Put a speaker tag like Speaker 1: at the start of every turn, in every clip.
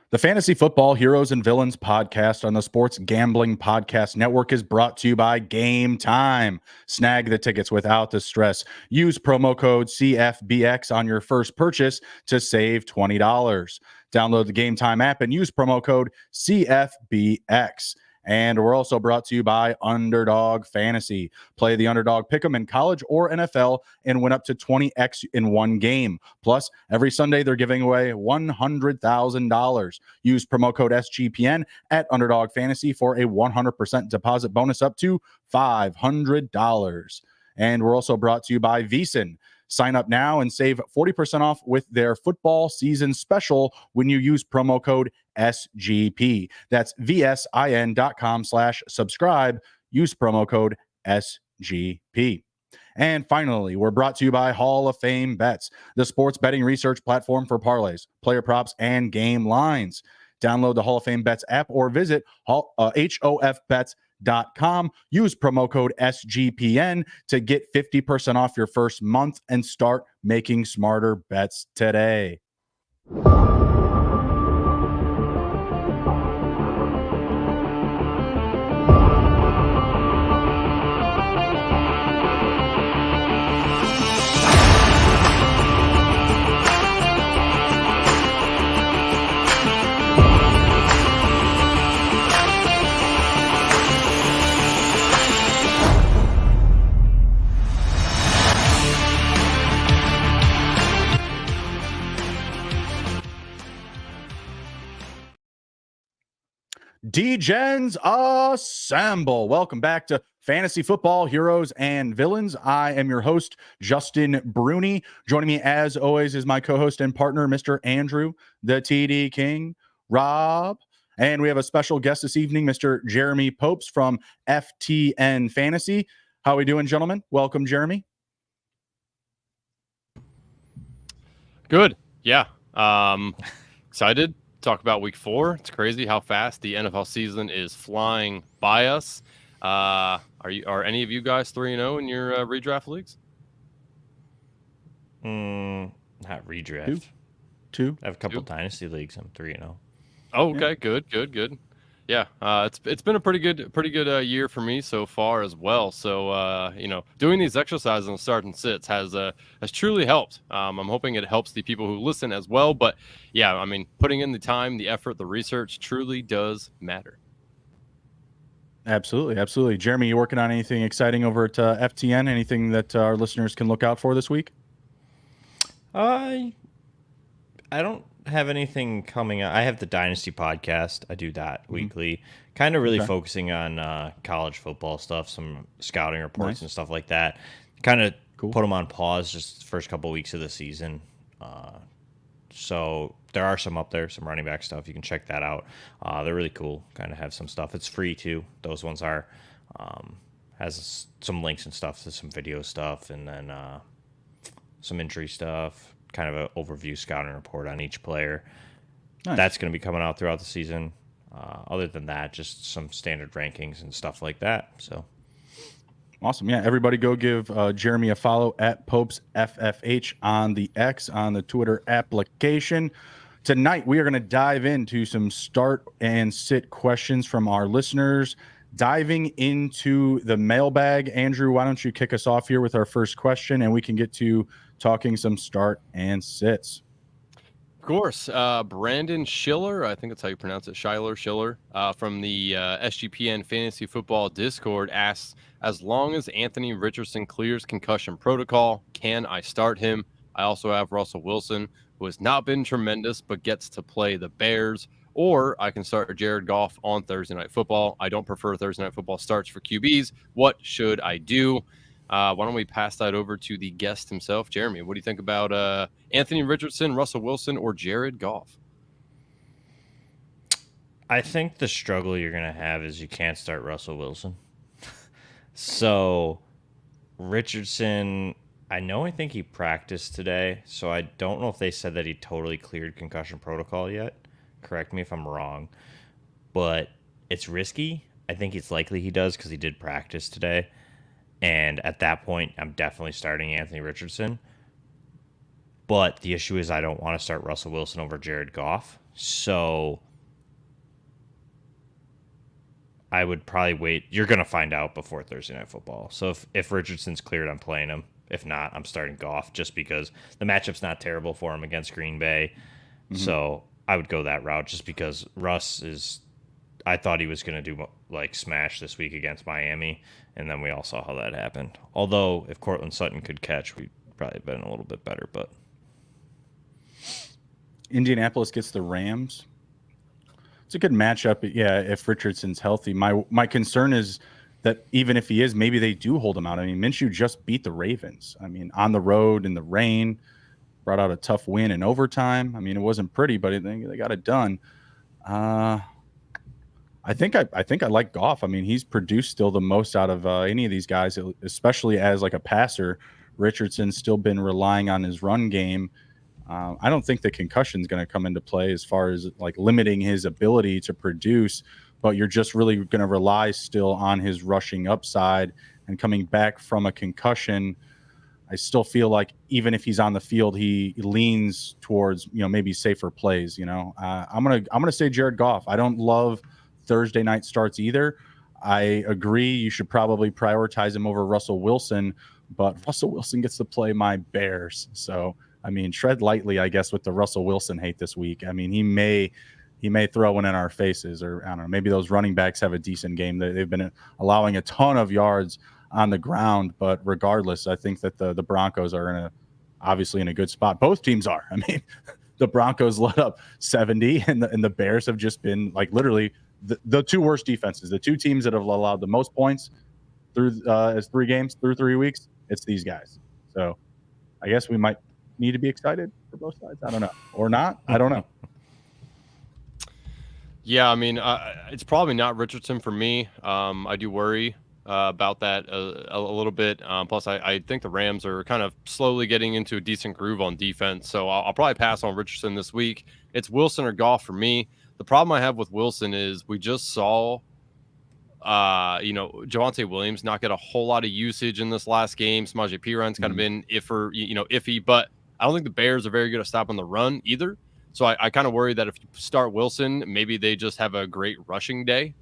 Speaker 1: The Fantasy Football Heroes and Villains podcast on the Sports Gambling Podcast Network is brought to you by Game Time. Snag the tickets without the stress. Use promo code CFBX on your first purchase to save $20. Download the Game Time app and use promo code CFBX. And we're also brought to you by Underdog Fantasy. Play the Underdog Pick'em in college or NFL and win up to 20x in one game. Plus, every Sunday they're giving away $100,000. Use promo code SGPN at Underdog Fantasy for a 100% deposit bonus up to $500. And we're also brought to you by VSiN. Sign up now and save 40% off with their football season special when you use promo code SGP. That's VSIN.com/subscribe. Use promo code SGP. And finally, we're brought to you by Hall of Fame Bets, the sports betting research platform for parlays, player props, and game lines. Download the Hall of Fame Bets app or visit HOFBets.com. Use promo code SGPN to get 50% off your first month and start making smarter bets today. D-Gens assemble. Welcome back to Fantasy Football Heroes and Villains. I am your host, Justin Bruni. Joining me, as always, is my co-host and partner, Mr. Andrew, the TD King, Raub. And we have a special guest this evening, Mr. Jeremy Popes from FTN Fantasy. How are we doing, gentlemen? Welcome, Jeremy.
Speaker 2: Good. Yeah. Excited. Talk about week 4. It's crazy how fast the NFL season is flying by us. Are any of you guys 3-0 in your redraft leagues?
Speaker 3: Not redraft.
Speaker 1: Two.
Speaker 3: I have a couple dynasty leagues. I'm 3-0.
Speaker 2: Oh, okay. Yeah. Good. Yeah, it's been a pretty good year for me so far as well. So doing these exercises and start and sits has truly helped. I'm hoping it helps the people who listen as well. But yeah, I mean, putting in the time, the effort, the research truly does matter.
Speaker 1: Absolutely. Jeremy, you working on anything exciting over at FTN? Anything that our listeners can look out for this week?
Speaker 3: I don't have anything coming out. I have the Dynasty podcast. I do that weekly. Kind of really focusing on college football stuff, some scouting reports and stuff like that. Kind of put them on pause just the first couple of weeks of the season. So there are some up there, some running back stuff. You can check that out. They're really cool. Kind of have some stuff. It's free too. Those ones are. Has some links and stuff to some video stuff, and then some injury stuff. Kind of an overview scouting report on each player. Nice. That's going to be coming out throughout the season. Other than that, just some standard rankings and stuff like that. So
Speaker 1: awesome. Yeah, everybody go give Jeremy a follow at Popes FFH on the X, on the Twitter application. Tonight, we are going to dive into some start and sit questions from our listeners. Diving into the mailbag. Andrew, why don't you kick us off here with our first question, and we can get to talking some start and sits.
Speaker 2: Of course. Brandon Schiller, I think that's how you pronounce it, Schiller, from the SGPN Fantasy Football Discord asks, as long as Anthony Richardson clears concussion protocol, can I start him? I also have Russell Wilson, who has not been tremendous, but gets to play the Bears. Or I can start Jared Goff on Thursday Night Football. I don't prefer Thursday Night Football starts for QBs. What should I do? Why don't we pass that over to the guest himself, Jeremy? What do you think about Anthony Richardson, Russell Wilson, or Jared Goff?
Speaker 3: I think the struggle you're going to have is you can't start Russell Wilson. So Richardson, I think he practiced today, so I don't know if they said that he totally cleared concussion protocol yet. Correct me if I'm wrong. But it's risky. I think it's likely he does because he did practice today. And at that point, I'm definitely starting Anthony Richardson. But the issue is I don't want to start Russell Wilson over Jared Goff. So I would probably wait. You're going to find out before Thursday Night Football. So if Richardson's cleared, I'm playing him. If not, I'm starting Goff just because the matchup's not terrible for him against Green Bay. So I would go that route just because Russ is. I thought he was going to do like smash this week against Miami, and then we all saw how that happened. Although if Cortland Sutton could catch, we'd probably been a little bit better. But
Speaker 1: Indianapolis gets the Rams. It's a good matchup. Yeah, if Richardson's healthy. My concern is that even if he is, maybe they do hold him out. I mean, Minshew just beat the Ravens. I mean, on the road in the rain, brought out a tough win in overtime. I mean, it wasn't pretty, but they got it done. I think I like Goff. I mean, he's produced still the most out of any of these guys, especially as like a passer. Richardson's still been relying on his run game. I don't think the concussion is going to come into play as far as like limiting his ability to produce, but you're just really going to rely still on his rushing upside. And coming back from a concussion, I still feel like even if he's on the field, he leans towards, maybe safer plays. I'm gonna say Jared Goff. I don't love Thursday night starts either. I agree you should probably prioritize him over Russell Wilson, but Russell Wilson gets to play my Bears. So, I mean, tread lightly, I guess, with the Russell Wilson hate this week. I mean, he may throw one in our faces, or I don't know, maybe those running backs have a decent game. They've been allowing a ton of yards on the ground, but regardless, I think that the Broncos are obviously in a good spot. Both teams are. I mean, the Broncos let up 70, and the Bears have just been like literally the two worst defenses. The two teams that have allowed the most points through as 3 games through 3 weeks. It's these guys. So I guess we might need to be excited for both sides. I don't know, or not. I don't know.
Speaker 2: Yeah, I mean, it's probably not Richardson for me. I do worry about that a little bit. Plus, I think the Rams are kind of slowly getting into a decent groove on defense. So I'll probably pass on Richardson this week. It's Wilson or Goff for me. The problem I have with Wilson is we just saw, Javonte Williams not get a whole lot of usage in this last game. Samaje Perine kind of been iffy, but I don't think the Bears are very good at stopping the run either. So I kind of worry that if you start Wilson, maybe they just have a great rushing day.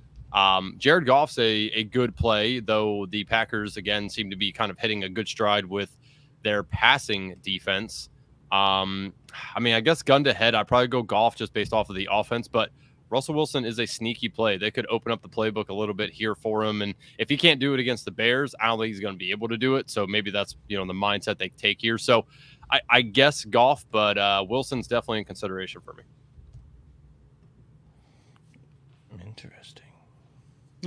Speaker 2: Jared Goff's a good play, though the Packers, again, seem to be kind of hitting a good stride with their passing defense. I mean, I guess gun to head, I'd probably go Goff just based off of the offense, but Russell Wilson is a sneaky play. They could open up the playbook a little bit here for him. And if he can't do it against the Bears, I don't think he's going to be able to do it. So maybe that's, the mindset they take here. So I guess Goff, but Wilson's definitely in consideration for me.
Speaker 3: Interesting.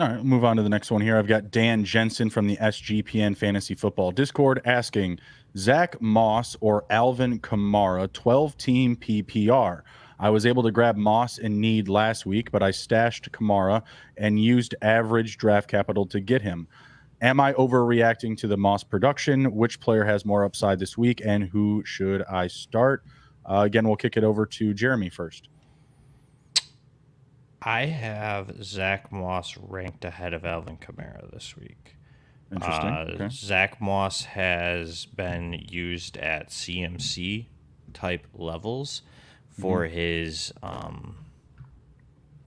Speaker 1: All right, we'll move on to the next one here. I've got Dan Jensen from the SGPN Fantasy Football Discord asking, Zach Moss or Alvin Kamara, 12-team PPR. I was able to grab Moss in need last week, but I stashed Kamara and used average draft capital to get him. Am I overreacting to the Moss production? Which player has more upside this week, and who should I start? Again, we'll kick it over to Jeremy first.
Speaker 3: I have Zach Moss ranked ahead of Alvin Kamara this week.
Speaker 1: Interesting. Okay.
Speaker 3: Zach Moss has been used at CMC type levels for his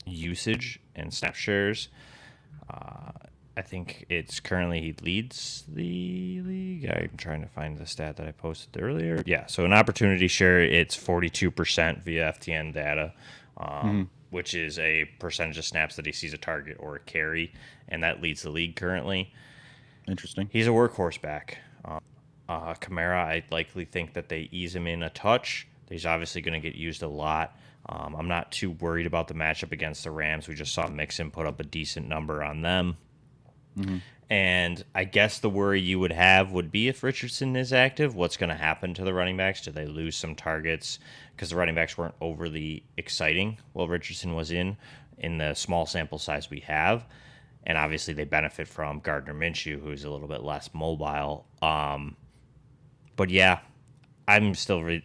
Speaker 3: usage and snap shares. I think it's currently he leads the league. I'm trying to find the stat that I posted earlier. Yeah, so an opportunity share, it's 42% via FTN data, which is a percentage of snaps that he sees a target or a carry, and that leads the league currently.
Speaker 1: Interesting.
Speaker 3: He's a workhorse back. Kamara, I likely think that they ease him in a touch. He's obviously going to get used a lot. I'm not too worried about the matchup against the Rams. We just saw Mixon put up a decent number on them. And I guess the worry you would have would be if Richardson is active, what's going to happen to the running backs? Do they lose some targets? Because the running backs weren't overly exciting while Richardson was in the small sample size we have. And obviously they benefit from Gardner Minshew, who's a little bit less mobile. But yeah, I'm still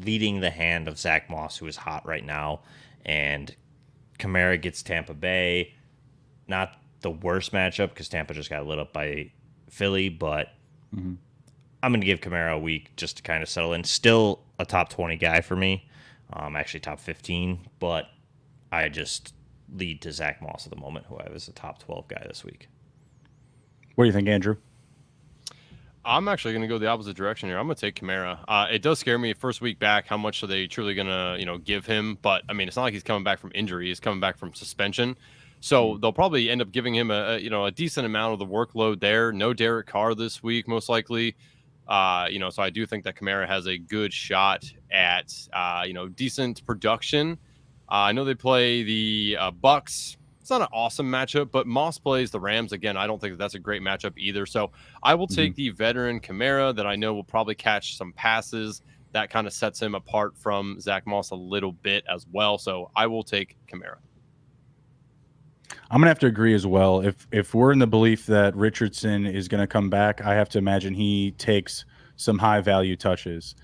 Speaker 3: leading the hand of Zach Moss, who is hot right now. And Kamara gets Tampa Bay. Not the worst matchup because Tampa just got lit up by Philly, but I'm going to give Kamara a week just to kind of settle in. Still a top 20 guy for me. actually top 15, but I just lead to Zach Moss at the moment, who I have as a top 12 guy this week.
Speaker 1: What do you think, Andrew?
Speaker 2: I'm actually going to go the opposite direction here. I'm going to take Kamara. It does scare me first week back how much are they truly going to, give him. But, I mean, it's not like he's coming back from injury. He's coming back from suspension. So they'll probably end up giving him a decent amount of the workload there. No Derek Carr this week, most likely. So I do think that Kamara has a good shot at, decent production. I know they play the Bucks. It's not an awesome matchup, but Moss plays the Rams. Again, I don't think that's a great matchup either. So I will take the veteran Kamara that I know will probably catch some passes. That kind of sets him apart from Zach Moss a little bit as well. So I will take Kamara.
Speaker 1: I'm going to have to agree as well. If we're in the belief that Richardson is going to come back, I have to imagine he takes some high-value touches.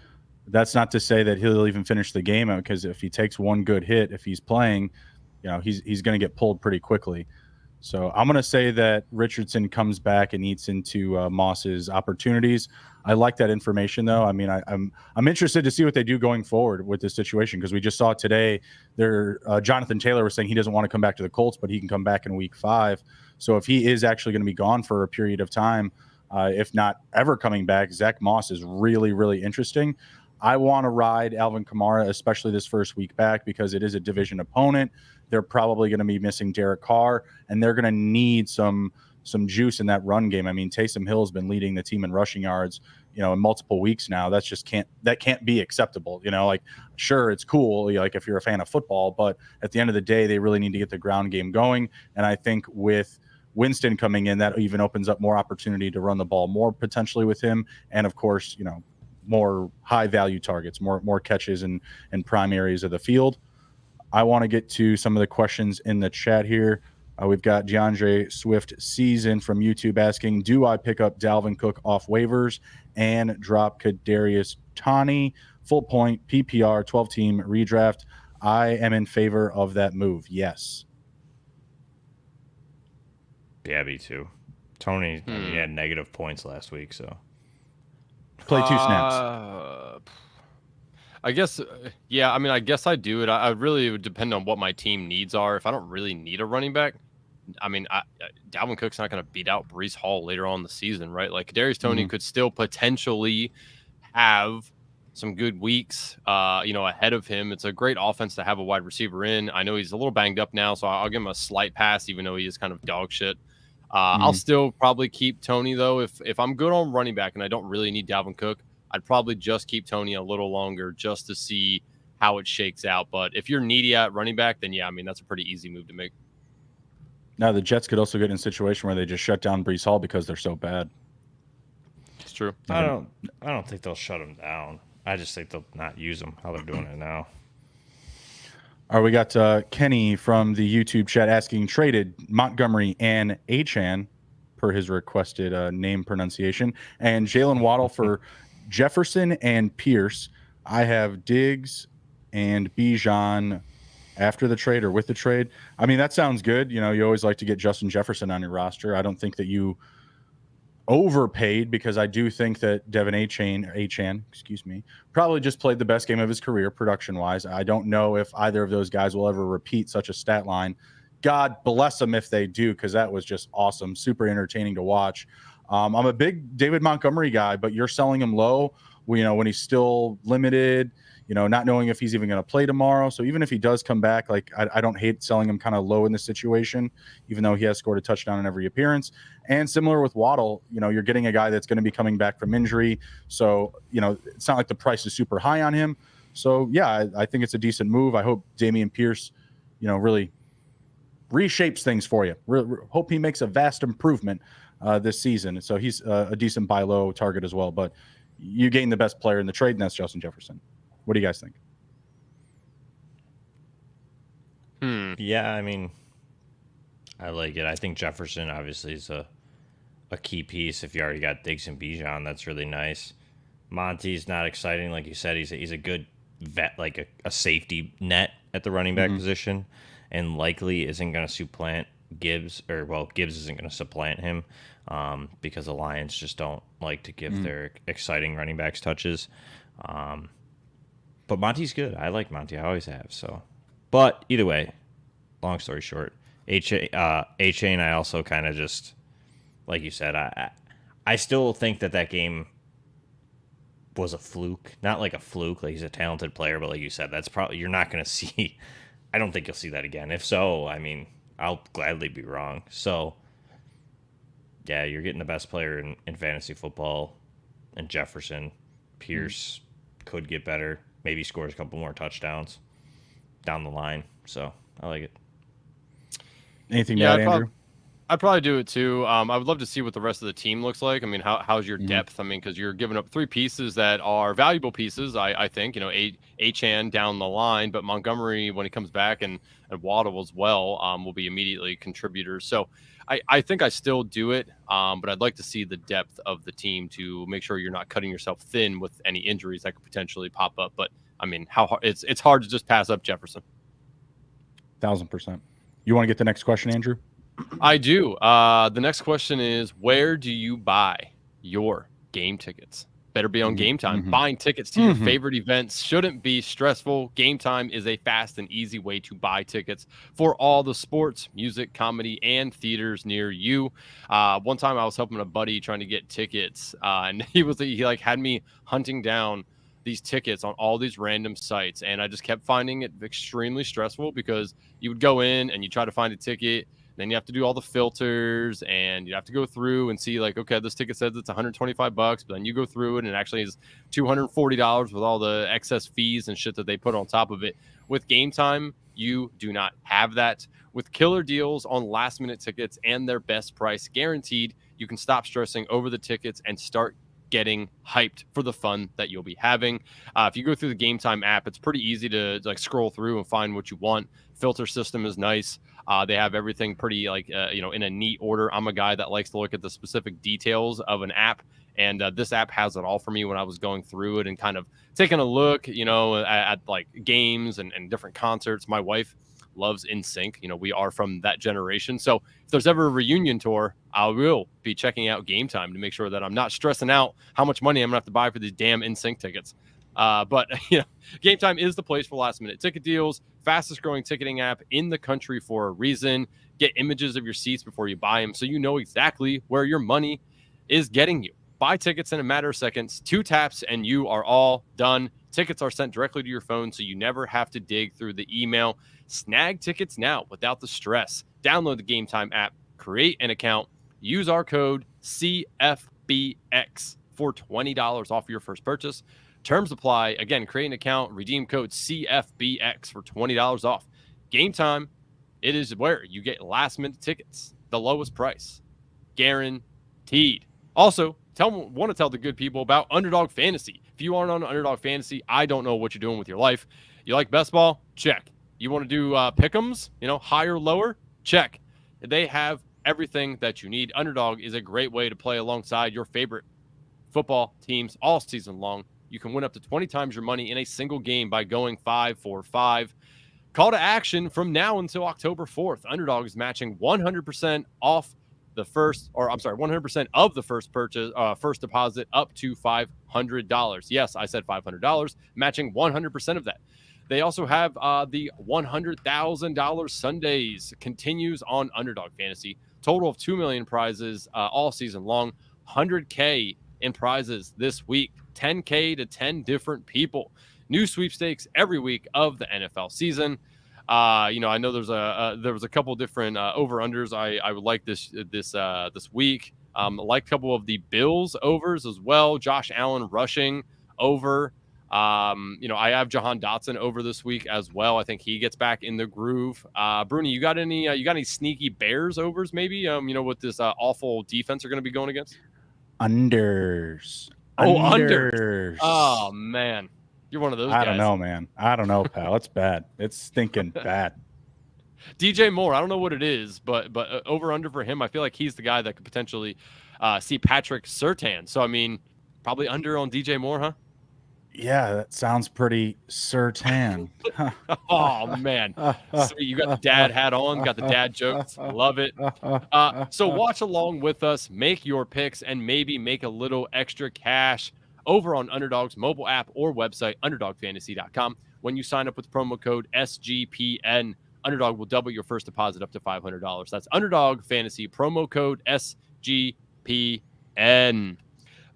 Speaker 1: That's not to say that he'll even finish the game, because if he takes one good hit, if he's playing, he's going to get pulled pretty quickly. So I'm going to say that Richardson comes back and eats into Moss's opportunities. I like that information, though. I mean, I'm interested to see what they do going forward with this situation, because we just saw today Jonathan Taylor was saying he doesn't want to come back to the Colts, but he can come back in week 5. So if he is actually going to be gone for a period of time, if not ever coming back, Zach Moss is really, really interesting. I want to ride Alvin Kamara, especially this first week back, because it is a division opponent. They're probably going to be missing Derek Carr, and they're going to need some juice in that run game. I mean, Taysom Hill has been leading the team in rushing yards, in multiple weeks now. That's just can't be acceptable. Sure, it's cool, like if you're a fan of football, but at the end of the day, they really need to get the ground game going. And I think with Winston coming in, that even opens up more opportunity to run the ball more potentially with him. And of course, more high value targets, more catches in prime areas of the field. I want to get to some of the questions in the chat here. We've got DeAndre Swift Season from YouTube asking, do I pick up Dalvin Cook off waivers and drop Kadarius Toney? Full point, PPR, 12-team redraft. I am in favor of that move. Yes.
Speaker 3: Yeah, me too. Tony, he had negative points last week, so.
Speaker 1: Play 2 snaps.
Speaker 2: I guess, yeah, I mean, I guess I do it. I really would depend on what my team needs are. If I don't really need a running back, I mean, Dalvin Cook's not going to beat out Breece Hall later on in the season, right? Like, Kadarius Toney could still potentially have some good weeks, ahead of him. It's a great offense to have a wide receiver in. I know he's a little banged up now, so I'll give him a slight pass, even though he is kind of dog shit. I'll still probably keep Toney, though. If I'm good on running back and I don't really need Dalvin Cook, I'd probably just keep Toney a little longer just to see how it shakes out. But if you're needy at running back, then yeah, I mean, that's a pretty easy move to make.
Speaker 1: Now, the Jets could also get in a situation where they just shut down Breece Hall because they're so bad.
Speaker 2: It's true.
Speaker 3: I don't think they'll shut him down. I just think they'll not use him how they're doing it now.
Speaker 1: All right, we got Kenny from the YouTube chat asking, traded Montgomery and Achane, per his requested name pronunciation, and Jalen Waddle for Jefferson and Pierce. I have Diggs and Bijan after the trade or with the trade. I mean, that sounds good. You always like to get Justin Jefferson on your roster. I don't think that you overpaid, because I do think that Devin Achane, probably just played the best game of his career production-wise. I don't know if either of those guys will ever repeat such a stat line. God bless them if they do, because that was just awesome, super entertaining to watch. I'm a big David Montgomery guy, but you're selling him low, when he's still limited, not knowing if he's even going to play tomorrow. So even if he does come back, like I don't hate selling him kind of low in this situation, even though he has scored a touchdown in every appearance. And similar with Waddle, you're getting a guy that's going to be coming back from injury. So, it's not like the price is super high on him. So, yeah, I think it's a decent move. I hope Dameon Pierce, really reshapes things for you. Hope he makes a vast improvement this season. So he's a decent buy low target as well. But you gain the best player in the trade, and that's Justin Jefferson. What do you guys think?
Speaker 3: Yeah, I mean, I like it. I think Jefferson obviously is a key piece. If you already got Diggs and Bijan, that's really nice. Monty's not exciting. Like you said, he's a good vet, like a safety net at the running back position, and likely isn't going to supplant Gibbs, Gibbs isn't going to supplant him because the Lions just don't like to give their exciting running backs touches. But Monty's good. I like Monty. I always have. So, but either way, long story short, A-Chain, I also kind of just, like you said, I still think that game was a fluke. Not like a fluke, like he's a talented player, but like you said, that's probably, you're not going to see, I don't think you'll see that again. If so, I mean, I'll gladly be wrong. So, yeah, you're getting the best player in fantasy football, and Jefferson. Pierce could get better. Maybe scores a couple more touchdowns down the line. So, I like it.
Speaker 1: Anything to add, Andrew?
Speaker 2: I'd probably do it too. I would love to see what the rest of the team looks like. I mean, how's your depth? I mean, because you're giving up 3 pieces that are valuable pieces, I think. You know, Achane down the line, but Montgomery, when he comes back, and Waddle as well, will be immediately contributors. So I think I still do it, but I'd like to see the depth of the team to make sure you're not cutting yourself thin with any injuries that could potentially pop up. But, I mean, it's hard to just pass up Jefferson.
Speaker 1: 1,000%. You want to get the next question, Andrew?
Speaker 2: I do. The next question is, where do you buy your game tickets? Better be on Game Time. Buying tickets to your favorite events shouldn't be stressful. Game Time is a fast and easy way to buy tickets for all the sports, music, comedy, and theaters near you. One time I was helping a buddy trying to get tickets, and he had me hunting down these tickets on all these random sites, and I just kept finding it extremely stressful because you would go in and you try to find a ticket. Then you have to do all the filters, and you have to go through and see, like, okay, this ticket says it's $125, but then you go through it and it actually is $240 with all the excess fees and shit that they put on top of it. With Game Time, you do not have that. With killer deals on last-minute tickets and their best price guaranteed, you can stop stressing over the tickets and start getting hyped for the fun that you'll be having. If you go through the Game Time app, it's pretty easy to scroll through and find what you want. Filter system is nice. They have everything pretty in a neat order. I'm a guy that likes to look at the specific details of an app, and this app has it all for me when I was going through it and kind of taking a look, at like games and different concerts. My wife loves NSYNC. We are from that generation. So if there's ever a reunion tour, I will be checking out Game Time to make sure that I'm not stressing out how much money I'm going to have to buy for these damn NSYNC tickets. But Game Time is the place for last minute ticket deals. Fastest growing ticketing app in the country for a reason. Get images of your seats before you buy them so you know exactly where your money is getting you. Buy tickets in a matter of seconds, 2 taps, and you are all done. Tickets are sent directly to your phone so you never have to dig through the email. Snag tickets now without the stress. Download the Game Time app, create an account, use our code CFBX for $20 off your first purchase. Terms apply. Again, create an account, redeem code CFBX for $20 off. Game Time, it is where you get last-minute tickets, the lowest price, guaranteed. Also, want to tell the good people about Underdog Fantasy. If you aren't on Underdog Fantasy, I don't know what you're doing with your life. You like best ball? Check. You want to do pick'ems? Higher, lower? Check. They have everything that you need. Underdog is a great way to play alongside your favorite football teams all season long. You can win up to 20 times your money in a single game by going 5 for 5. Call to action from now until October 4th. Underdog is matching 100% off the first, 100% of the first purchase, first deposit up to $500. Yes, I said $500, matching 100% of that. They also have the $100,000 Sundays continues on Underdog Fantasy. Total of 2 million prizes all season long. 100K in prizes this week. 10K to 10 different people. New sweepstakes every week of the NFL season. I know there was a couple different over-unders I would like this week. I like a couple of the Bills overs as well. Josh Allen rushing over. I have Jahan Dotson over this week as well. I think he gets back in the groove. Bruni, you got any sneaky Bears overs maybe? What this awful defense are going to be going against?
Speaker 1: Unders.
Speaker 2: Unders. Oh man. You're one of those guys.
Speaker 1: I don't know, man. I don't know, pal. It's bad. It's stinking bad.
Speaker 2: DJ Moore, I don't know what it is, but over under for him, I feel like he's the guy that could potentially see Patrick Surtain. So, I mean, probably under on DJ Moore, huh?
Speaker 1: Yeah, that sounds pretty certain.
Speaker 2: Oh, man. Sweet. You got the dad hat on, got the dad jokes. Love it. So watch along with us, make your picks, and maybe make a little extra cash over on Underdog's mobile app or website, underdogfantasy.com. When you sign up with promo code SGPN, Underdog will double your first deposit up to $500. That's Underdog Fantasy, promo code SGPN.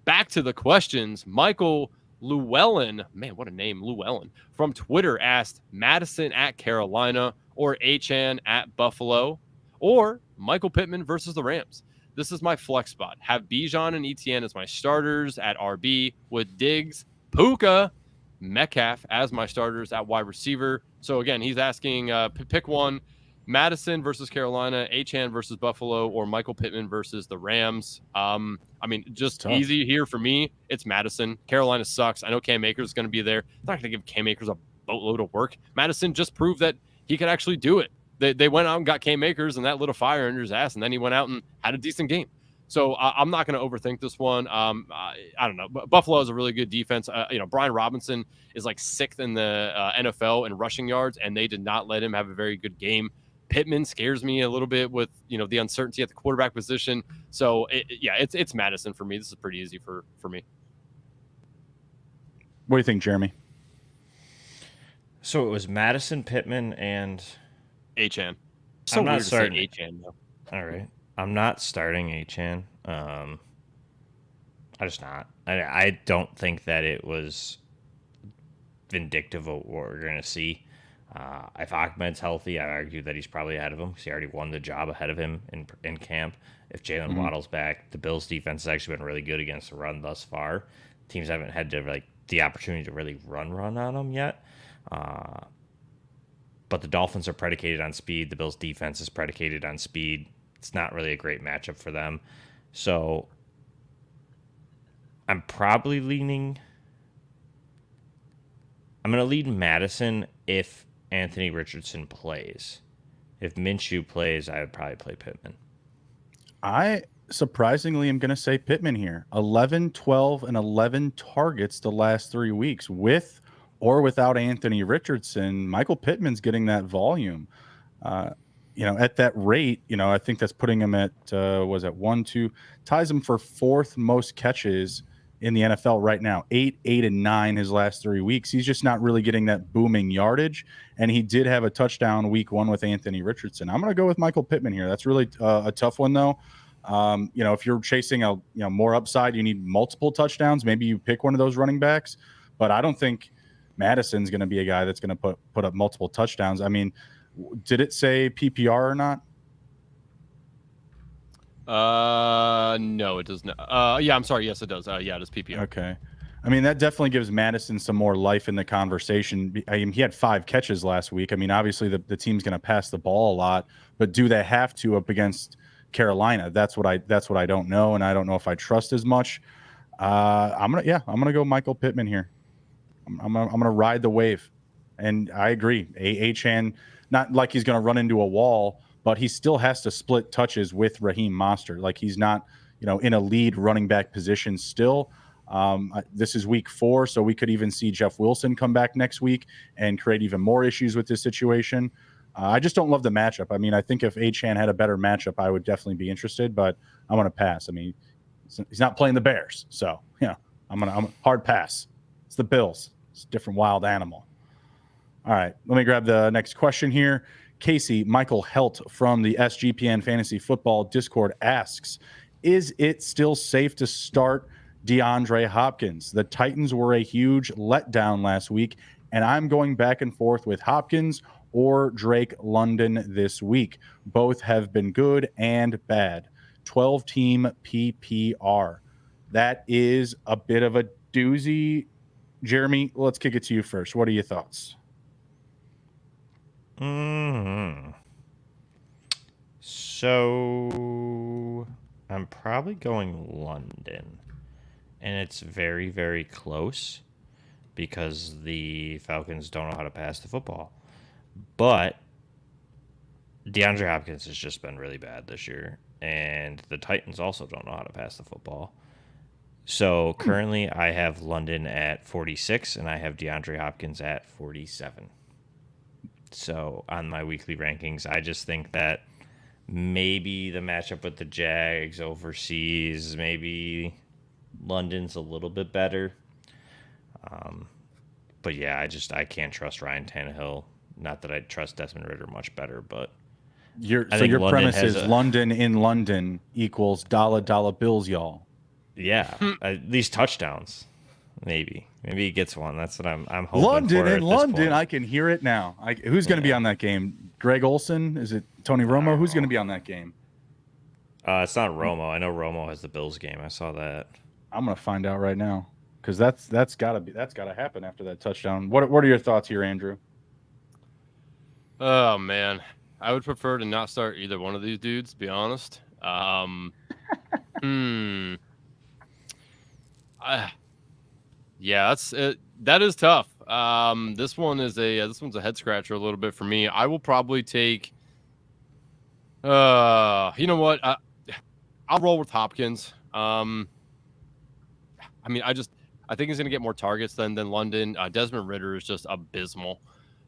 Speaker 2: Back to the questions. Michael Llewellyn, man, what a name, Llewellyn, from Twitter asked Madison at Carolina or Achane at Buffalo or Michael Pittman versus the Rams. This is my flex spot. Have Bijan and Etienne as my starters at RB with Diggs, Puka, Metcalf as my starters at wide receiver. So again, he's asking pick one, Madison versus Carolina, Achane versus Buffalo, or Michael Pittman versus the Rams. I mean, just easy here for me. It's Madison. Carolina sucks. I know Cam Akers is going to be there. I'm not going to give Cam Akers a boatload of work. Madison just proved that he could actually do it. They went out and got Cam Akers and that lit a fire under his ass, and then he went out and had a decent game. So I'm not going to overthink this one. I don't know. Buffalo is a really good defense. Brian Robinson is like 6th in the NFL in rushing yards, and they did not let him have a very good game. Pittman scares me a little bit with the uncertainty at the quarterback position. So it's Madison for me. This is pretty easy for me.
Speaker 1: What do you think, Jeremy?
Speaker 3: So it was Madison, Pittman, and
Speaker 2: Achane.
Speaker 3: So I'm not starting
Speaker 2: Achane.
Speaker 3: All right. I'm not starting Achane. I just not. I don't think that it was vindictive of what we're going to see. If Ahmed's healthy, I argue that he's probably ahead of him because he already won the job ahead of him in camp. If Jalen Waddle's back, the Bills' defense has actually been really good against the run thus far. Teams haven't had the opportunity to really run on them yet. But the Dolphins are predicated on speed. The Bills' defense is predicated on speed. It's not really a great matchup for them. So I'm probably leaning. I'm going to lead Madison if Anthony Richardson plays. If Minshew plays, I would probably play Pittman.
Speaker 1: I surprisingly am going to say Pittman here. 11, 12, and 11 targets the last 3 weeks. With or without Anthony Richardson, Michael Pittman's getting that volume. At that rate, I think that's putting him at, ties him for 4th most catches in the NFL right now. 8, 8, and 9 his last 3 weeks. He's just not really getting that booming yardage. And he did have a touchdown week 1 with Anthony Richardson. I'm going to go with Michael Pittman here. That's really a tough one, though. If you're chasing more upside, you need multiple touchdowns. Maybe you pick one of those running backs. But I don't think Madison's going to be a guy that's going to put up multiple touchdowns. I mean, did it say PPR or not?
Speaker 2: No, it does not. I'm sorry. Yes, it does. It is PPR.
Speaker 1: Okay. I mean, that definitely gives Madison some more life in the conversation. I mean, he had 5 catches last week. I mean, obviously the team's going to pass the ball a lot, but do they have to up against Carolina? That's what I don't know, and I don't know if I trust as much. I'm gonna go Michael Pittman here. I'm gonna ride the wave, and I agree. Achane, not like he's gonna run into a wall, but he still has to split touches with Raheem Mostert. Like he's not, in a lead running back position still. This is week 4, so we could even see Jeff Wilson come back next week and create even more issues with this situation. I just don't love the matchup. I mean, I think if Achane had a better matchup, I would definitely be interested, but I'm going to pass. I mean, he's not playing the Bears, so I'm hard pass. It's the Bills. It's a different wild animal. All right, let me grab the next question here. Casey Michael Helt from the SGPN Fantasy Football Discord asks, is it still safe to start DeAndre Hopkins? The Titans were a huge letdown last week, and I'm going back and forth with Hopkins or Drake London this week. Both have been good and bad. 12-team PPR. That is a bit of a doozy. Jeremy, let's kick it to you first. What are your thoughts?
Speaker 3: So I'm probably going London. And it's very, very close because the Falcons don't know how to pass the football. But DeAndre Hopkins has just been really bad this year. And the Titans also don't know how to pass the football. So currently I have London at 46 and I have DeAndre Hopkins at 47. So on my weekly rankings, I just think that maybe the matchup with the Jags overseas, maybe London's a little bit better. But yeah, I can't trust Ryan Tannehill. Not that I trust Desmond Ridder much better, but
Speaker 1: Your
Speaker 3: I think London
Speaker 1: premise
Speaker 3: has
Speaker 1: is London in London equals dollar bills, y'all.
Speaker 3: yeah, these touchdowns. Maybe he gets one. That's what I'm hoping
Speaker 1: London
Speaker 3: for
Speaker 1: in
Speaker 3: at this
Speaker 1: London.
Speaker 3: point.
Speaker 1: I can hear it now. Who's going to be on that game? Greg Olson? Is it Tony Romo? Who's going to be on that game?
Speaker 3: It's not Romo. I know Romo has the Bills game. I saw that.
Speaker 1: I'm going to find out right now because that's got to happen after that touchdown. What are your thoughts here, Andrew?
Speaker 2: Oh man, I would prefer to not start either one of these dudes, to be honest. Yeah, that is tough. This one's a head scratcher a little bit for me. I will probably take. You know what? I'll roll with Hopkins. I mean, I think he's going to get more targets than London. Desmond Ridder is just abysmal.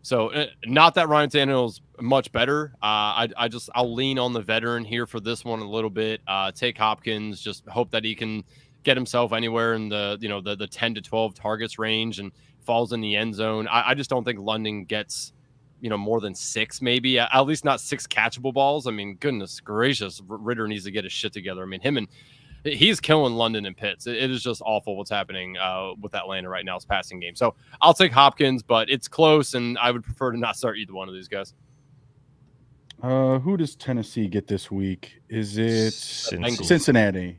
Speaker 2: So not that Ryan Tannehill's much better. I'll lean on the veteran here for this one a little bit. Take Hopkins. Just hope that he can get himself anywhere in the 10 to 12 targets range and falls in the end zone. I just don't think London gets more than 6, maybe at least not 6 catchable balls. I mean, goodness gracious, Ridder needs to get his shit together. I mean, he's killing London and Pitts. It is just awful what's happening with Atlanta right now. It's passing game. So I'll take Hopkins, but it's close, and I would prefer to not start either one of these guys.
Speaker 1: Who does Tennessee get this week? Is it Cincinnati?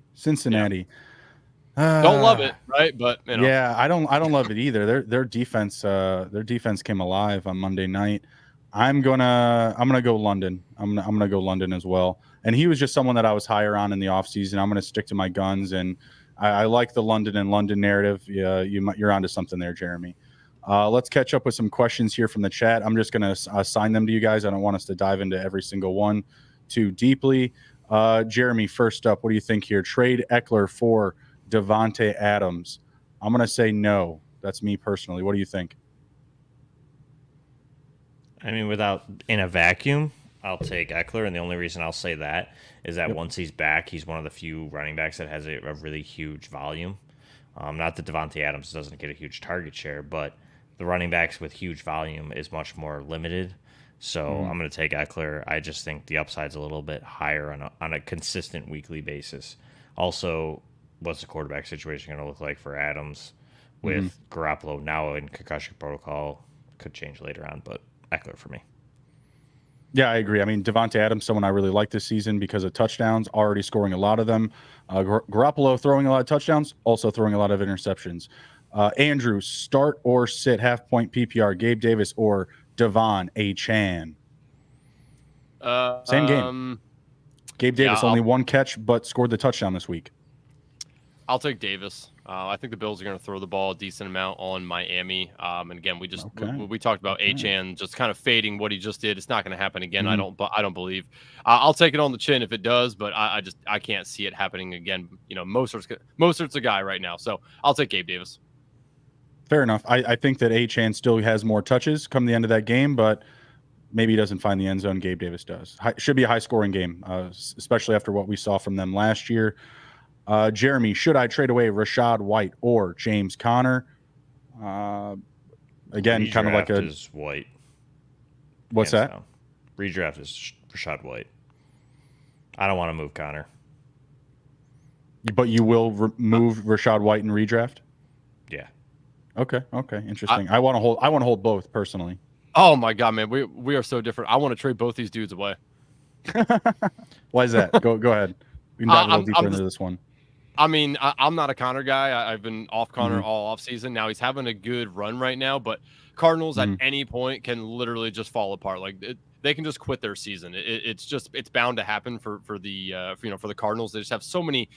Speaker 1: Yeah.
Speaker 2: Don't love it, right? But
Speaker 1: yeah, I don't love it either. Their defense came alive on Monday night. I'm gonna go London. I'm gonna go London as well. And he was just someone that I was higher on in the offseason. I'm gonna stick to my guns, and I like the London and London narrative. Yeah, you're onto something there, Jeremy. Let's catch up with some questions here from the chat. I'm just gonna assign them to you guys. I don't want us to dive into every single one too deeply. Jeremy, first up, what do you think here? Trade Eckler for Davante Adams. I'm gonna say no. That's me personally. What do you think?
Speaker 3: I mean, in a vacuum, I'll take Eckler, and the only reason I'll say that is that once he's back, he's one of the few running backs that has a really huge volume. Not that Davante Adams doesn't get a huge target share, but the running backs with huge volume is much more limited. So I'm going to take Eckler. I just think the upside's a little bit higher on a consistent weekly basis. Also, what's the quarterback situation going to look like for Adams with Garoppolo now in concussion protocol? Could change later on, but Eckler for me.
Speaker 1: Yeah, I agree. I mean, Davante Adams, someone I really like this season because of touchdowns, already scoring a lot of them. Garoppolo throwing a lot of touchdowns, also throwing a lot of interceptions. Andrew, start or sit half-point PPR, Gabe Davis or Devon Achane? Same game. Gabe Davis, only one catch, but scored the touchdown this week.
Speaker 2: I'll take Davis. I think the Bills are going to throw the ball a decent amount on Miami. And again, we talked about Achane just kind of fading what he just did. It's not going to happen again. I don't believe. I'll take it on the chin if it does, but I can't see it happening again. Mostert's a guy right now, so I'll take Gabe Davis.
Speaker 1: Fair enough. I think that Achane still has more touches come the end of that game, but maybe he doesn't find the end zone. Gabe Davis does. Should be a high-scoring game, especially after what we saw from them last year. Jeremy, should I trade away Rachaad White or James Conner? Again,
Speaker 3: Redraft
Speaker 1: kind of like a
Speaker 3: is White.
Speaker 1: What's that?
Speaker 3: Down. Redraft is Rachaad White. I don't want to move Conner.
Speaker 1: But you will move Rachaad White in redraft?
Speaker 3: Yeah.
Speaker 1: Okay. Interesting. I want to hold both personally.
Speaker 2: Oh my God, man, we are so different. I want to trade both these dudes away.
Speaker 1: Why is that? Go ahead. We can dive a little deeper into this one.
Speaker 2: I mean, I'm not a Connor guy. I've been off Connor all off season. Now he's having a good run right now, but Cardinals at any point can literally just fall apart. Like they can just quit their season. It's bound to happen for the Cardinals. They just have so many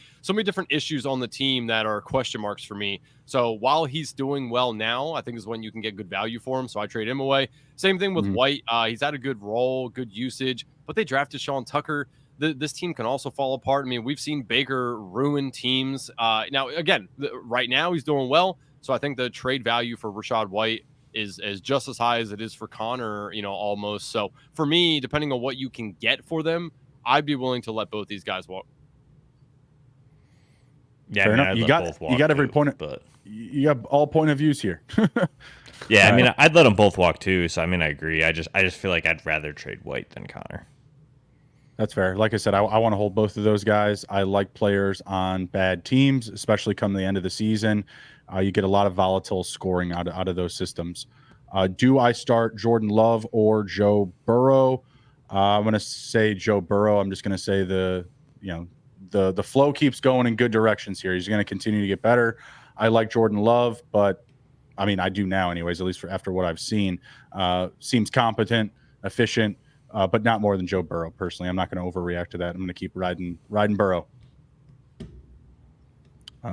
Speaker 2: different issues on the team that are question marks for me. So while he's doing well now, I think is when you can get good value for him. So I trade him away. Same thing with White. He's had a good role, good usage, but they drafted Sean Tucker. This team can also fall apart. I mean, we've seen Baker ruin teams. Now, again, right now he's doing well. So I think the trade value for Rachaad White is just as high as it is for Connor, almost. So for me, depending on what you can get for them, I'd be willing to let both these guys walk.
Speaker 3: Yeah,
Speaker 1: Fair
Speaker 3: I mean,
Speaker 1: enough.
Speaker 3: I'd
Speaker 1: You
Speaker 3: let
Speaker 1: got
Speaker 3: both walk
Speaker 1: you got every
Speaker 3: too,
Speaker 1: point.
Speaker 3: but
Speaker 1: You got all point of views here.
Speaker 3: yeah, I
Speaker 1: All
Speaker 3: mean,
Speaker 1: right.
Speaker 3: I'd let them both walk too. So I mean, I agree. I just feel like I'd rather trade White than Connor.
Speaker 1: That's fair. Like I said, I want to hold both of those guys. I like players on bad teams, especially come the end of the season. You get a lot of volatile scoring out of those systems. Do I start Jordan Love or Joe Burrow? I'm going to say Joe Burrow. I'm just going to say the flow keeps going in good directions here. He's going to continue to get better. I like Jordan Love, but I mean, I do now anyways, at least after what I've seen. Seems competent, efficient, but not more than Joe Burrow. Personally, I'm not going to overreact to that. I'm going to keep riding Burrow.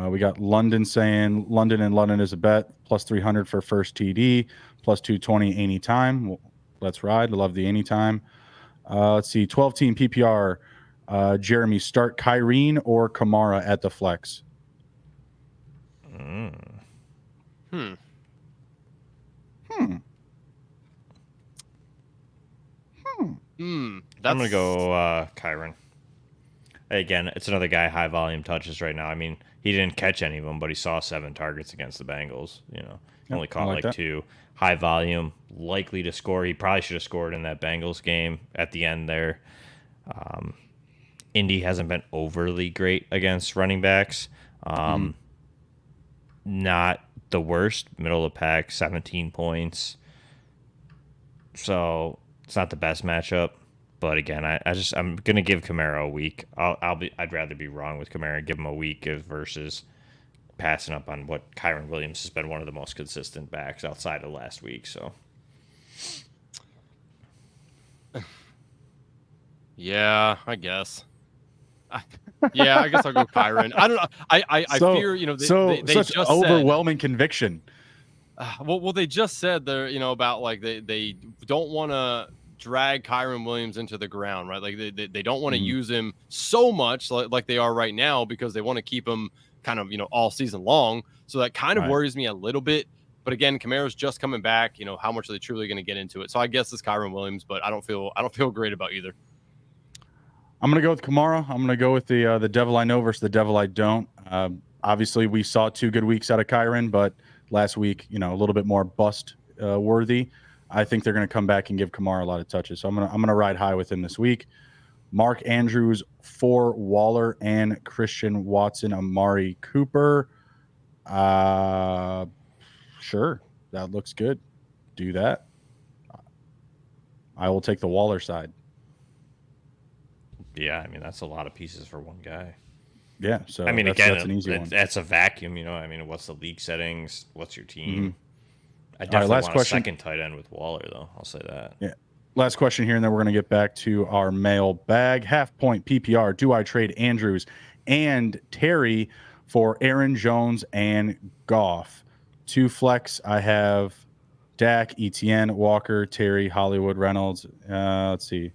Speaker 1: We got London saying London is a bet, plus 300 for first TD, plus 220 anytime. Well, let's ride. I love the anytime. Let's see, 12-team PPR. Jeremy, start Kyrene or Kamara at the flex?
Speaker 2: Hmm.
Speaker 3: I'm gonna go Kyron. Again, it's another guy high volume touches right now. I mean, he didn't catch any of them, but he saw 7 targets against the Bengals. Only caught like 2. High volume, likely to score. He probably should have scored in that Bengals game at the end there. Indy hasn't been overly great against running backs. Not the worst, middle of the pack, 17 points. So it's not the best matchup. But again, I'm gonna give Kamara a week. I'd rather be wrong with Kamara and give him a week versus passing up on what Kyron Williams has been one of the most consistent backs outside of last week. So
Speaker 2: yeah, I guess. Yeah, I guess I'll go Kyron. I don't know. I fear they
Speaker 1: such
Speaker 2: just
Speaker 1: overwhelming conviction.
Speaker 2: Well, they just said they're about like they don't want to drag Kyron Williams into the ground, right? Like they don't want to use him so much like they are right now because they want to keep him kind of all season long. So that kind of worries me a little bit. But again, Kamara's just coming back. How much are they truly going to get into it? So I guess it's Kyron Williams, but I don't feel great about either.
Speaker 1: I'm going to go with Kamara. I'm going to go with the devil I know versus the devil I don't. Obviously, we saw 2 good weeks out of Kyron, but last week, a little bit more bust worthy. I think they're going to come back and give Kamara a lot of touches. So I'm going to ride high with him this week. Mark Andrews for Waller and Christian Watson, Amari Cooper. Sure, that looks good. Do that. I will take the Waller side.
Speaker 3: yeah, I mean that's a lot of pieces for one guy.
Speaker 1: Yeah, so
Speaker 3: I mean,
Speaker 1: that's an easy one.
Speaker 3: That's a vacuum. I mean, what's the league settings? What's your team? I
Speaker 1: All right,
Speaker 3: definitely
Speaker 1: last
Speaker 3: want
Speaker 1: question.
Speaker 3: a second tight end with Waller, though. I'll say that.
Speaker 1: Yeah. Last question here, and then we're going to get back to our mailbag. Half point PPR. Do I trade Andrews and Terry for Aaron Jones and Goff? 2 flex. I have Dak, Etienne, Walker, Terry, Hollywood, Reynolds. Let's see.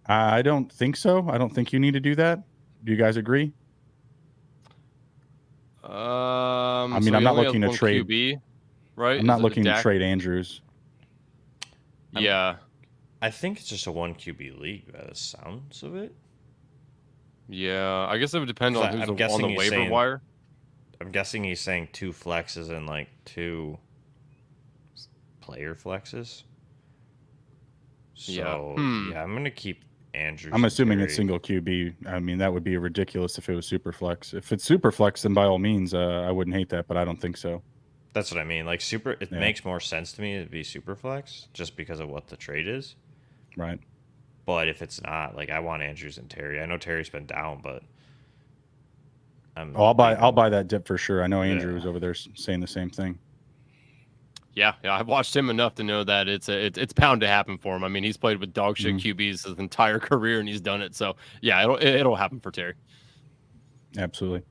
Speaker 1: I don't think so. I don't think you need to do that. Do you guys agree? I mean,
Speaker 2: so
Speaker 1: I'm
Speaker 2: he
Speaker 1: not
Speaker 2: only
Speaker 1: looking to
Speaker 2: has one
Speaker 1: trade.
Speaker 2: QB, right?
Speaker 1: I'm not looking to trade Andrews.
Speaker 2: Yeah.
Speaker 3: I think it's just a 1 QB league by the sounds of it.
Speaker 2: Yeah, I guess it would depend on who's on the waiver wire.
Speaker 3: I'm guessing he's saying 2 flexes and like 2 player flexes. So yeah, I'm gonna keep Andrews.
Speaker 1: I'm assuming it's single QB. I mean, that would be ridiculous if it was super flex. If it's super flex, then by all means, I wouldn't hate that, but I don't think so.
Speaker 3: That's what I mean. Like it makes more sense to me to be super flex just because of what the trade is.
Speaker 1: Right.
Speaker 3: But if it's not, like I want Andrews and Terry. I know Terry's been down, but
Speaker 1: I'll buy that dip for sure. I know Andrew was over there saying the same thing.
Speaker 2: Yeah, I've watched him enough to know that it's bound to happen for him. I mean, he's played with dog shit QBs his entire career, and he's done it. So yeah, it'll happen for Terry.
Speaker 1: Absolutely.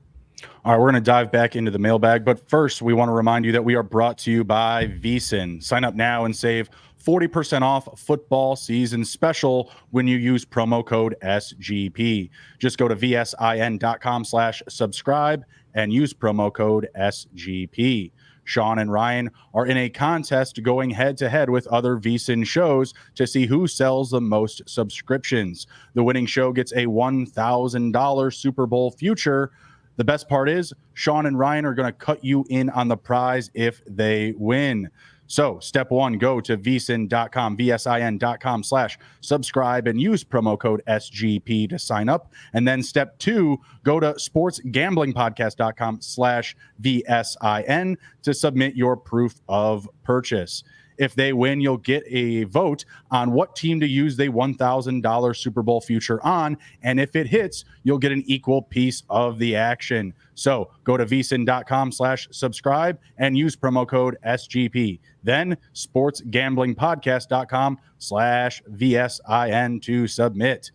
Speaker 1: All right, we're going to dive back into the mailbag, but first we want to remind you that we are brought to you by VSiN. Sign up now and save 40% off football season special when you use promo code SGP. Just go to vsin.com/subscribe and use promo code SGP. Sean and Ryan are in a contest going head-to-head with other VSiN shows to see who sells the most subscriptions. The winning show gets a $1,000 Super Bowl future The best part is Sean and Ryan are going to cut you in on the prize if they win. So step one, go to vsin.com, vsin.com/subscribe and use promo code SGP to sign up. And then step two, go to sportsgamblingpodcast.com/VSIN to submit your proof of purchase. If they win, you'll get a vote on what team to use the $1,000 Super Bowl future on. And if it hits, you'll get an equal piece of the action. So go to vsin.com/subscribe and use promo code SGP. Then sportsgamblingpodcast.com/VSIN to submit.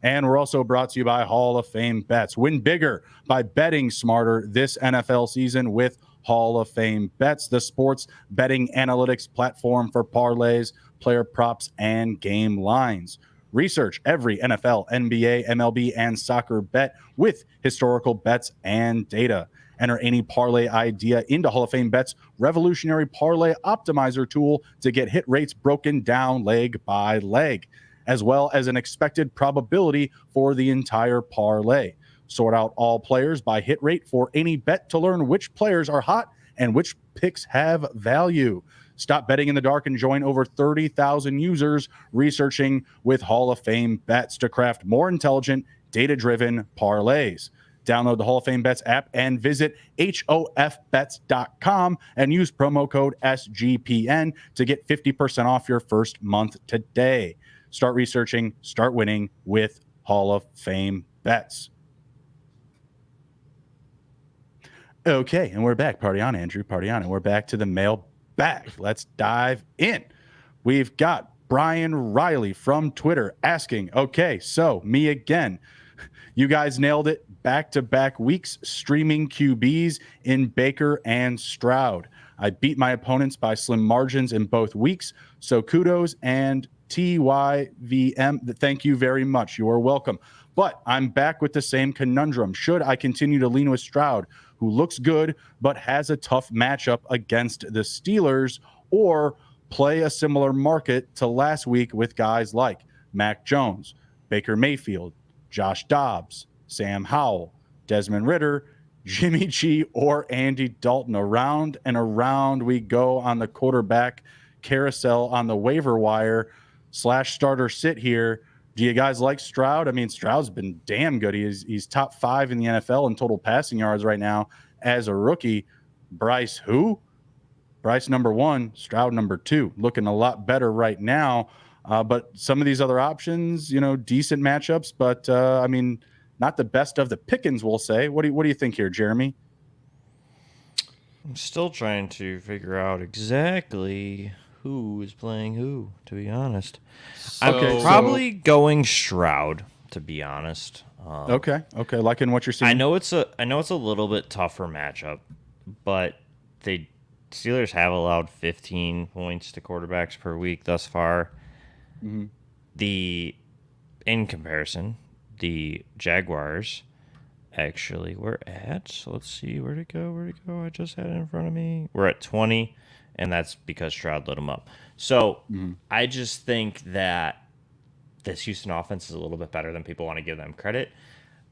Speaker 1: And we're also brought to you by Hall of Fame Bets. Win bigger by betting smarter this NFL season with Hall of Fame Bets, the sports betting analytics platform for parlays, player props, and game lines. Research every NFL, NBA, MLB, and soccer bet with historical bets and data. Enter any parlay idea into Hall of Fame Bets' revolutionary parlay optimizer tool to get hit rates broken down leg by leg, as well as an expected probability for the entire parlay. Sort out all players by hit rate for any bet to learn which players are hot and which picks have value. Stop betting in the dark and join over 30,000 users researching with Hall of Fame Bets to craft more intelligent, data-driven parlays. Download the Hall of Fame Bets app and visit hofbets.com and use promo code SGPN to get 50% off your first month today. Start researching, start winning with Hall of Fame Bets. Okay, and we're back. Party on, Andrew. Party on. And we're back to the mailbag. Let's dive in. We've got Brian Riley from Twitter asking, okay, so me again. You guys nailed it. Back-to-back weeks streaming QBs in Baker and Stroud. I beat my opponents by slim margins in both weeks, so kudos and TYVM. Thank you very much. You are welcome. But I'm back with the same conundrum. Should I continue to lean with Stroud, who looks good but has a tough matchup against the Steelers, or play a similar market to last week with guys like Mac Jones, Baker Mayfield, Josh Dobbs, Sam Howell, Desmond Ridder, Jimmy G, or Andy Dalton? Around and around we go on the quarterback carousel on the waiver wire / starter sit here. Do you guys like Stroud? I mean, Stroud's been damn good. He's top 5 in the NFL in total passing yards right now as a rookie. Bryce who? Bryce number 1, Stroud number 2. Looking a lot better right now. But some of these other options, decent matchups. But, I mean, not the best of the pickings, we'll say. What do you think here, Jeremy?
Speaker 3: I'm still trying to figure out exactly who is playing who, to be honest. I'm probably going Stroud, to be honest.
Speaker 1: Okay. Liking what you're seeing.
Speaker 3: I know it's a little bit tougher matchup, but the Steelers have allowed 15 points to quarterbacks per week thus far. Mm-hmm. In comparison, the Jaguars actually were at, let's see, where'd it go? I just had it in front of me. We're at 20. And that's because Stroud lit him up. So I just think that this Houston offense is a little bit better than people want to give them credit.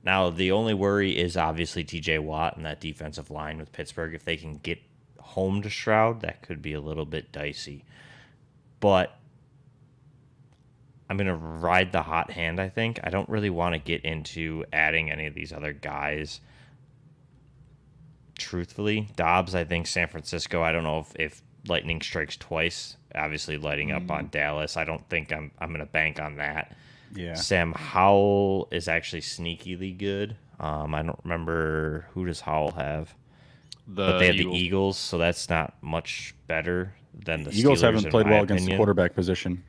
Speaker 3: Now, the only worry is obviously TJ Watt and that defensive line with Pittsburgh. If they can get home to Stroud, that could be a little bit dicey. But I'm going to ride the hot hand, I think. I don't really want to get into adding any of these other guys. Truthfully, Dobbs, I think San Francisco, I don't know if lightning strikes twice, obviously lighting up on Dallas. I don't think I'm going to bank on that.
Speaker 1: Yeah.
Speaker 3: Sam Howell is actually sneakily good. I don't remember, who does Howell have? But they have the Eagles, so that's not much better than the
Speaker 1: Eagles
Speaker 3: Steelers,
Speaker 1: haven't played well against the
Speaker 3: opinion.
Speaker 1: quarterback position.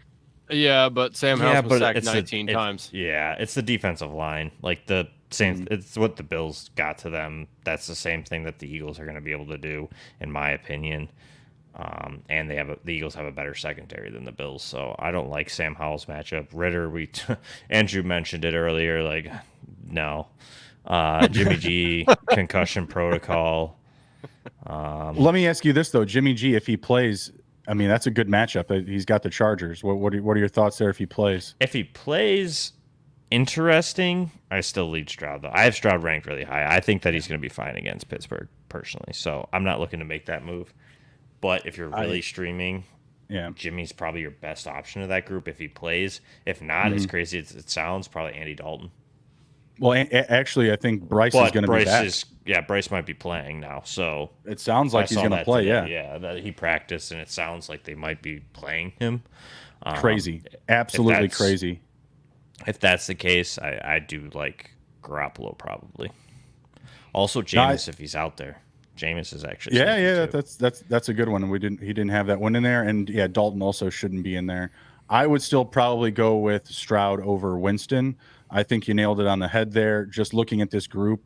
Speaker 2: Yeah, but Sam Howell was sacked 19 times.
Speaker 3: Yeah, it's the defensive line. Like the same, it's what the Bills got to them. That's the same thing that the Eagles are going to be able to do, in my opinion. And the Eagles have a better secondary than the Bills, so I don't like Sam Howell's matchup. Ridder, Andrew mentioned it earlier. Like, no, Jimmy G concussion protocol.
Speaker 1: Let me ask you this though, Jimmy G, if he plays, I mean that's a good matchup. He's got the Chargers. What are your thoughts there if he plays?
Speaker 3: If he plays, interesting. I still lead Stroud, though. I have Stroud ranked really high. I think that he's going to be fine against Pittsburgh, personally. So I'm not looking to make that move. But if you're really streaming, Jimmy's probably your best option of that group if he plays. If not, as crazy as it sounds, probably Andy Dalton.
Speaker 1: Well, actually, I think Bryce is going to be back.
Speaker 3: Bryce might be playing now. So
Speaker 1: it sounds like he's going to play.
Speaker 3: Today. Yeah, that he practiced, and it sounds like they might be playing him.
Speaker 1: Crazy, absolutely crazy.
Speaker 3: If that's the case, I do like Garoppolo probably. Also, Jameis if he's out there. Jameis is actually
Speaker 1: that's a good one. He didn't have that one in there, and Dalton also shouldn't be in there. I would still probably go with Stroud over Winston. I think you nailed it on the head there. Just looking at this group,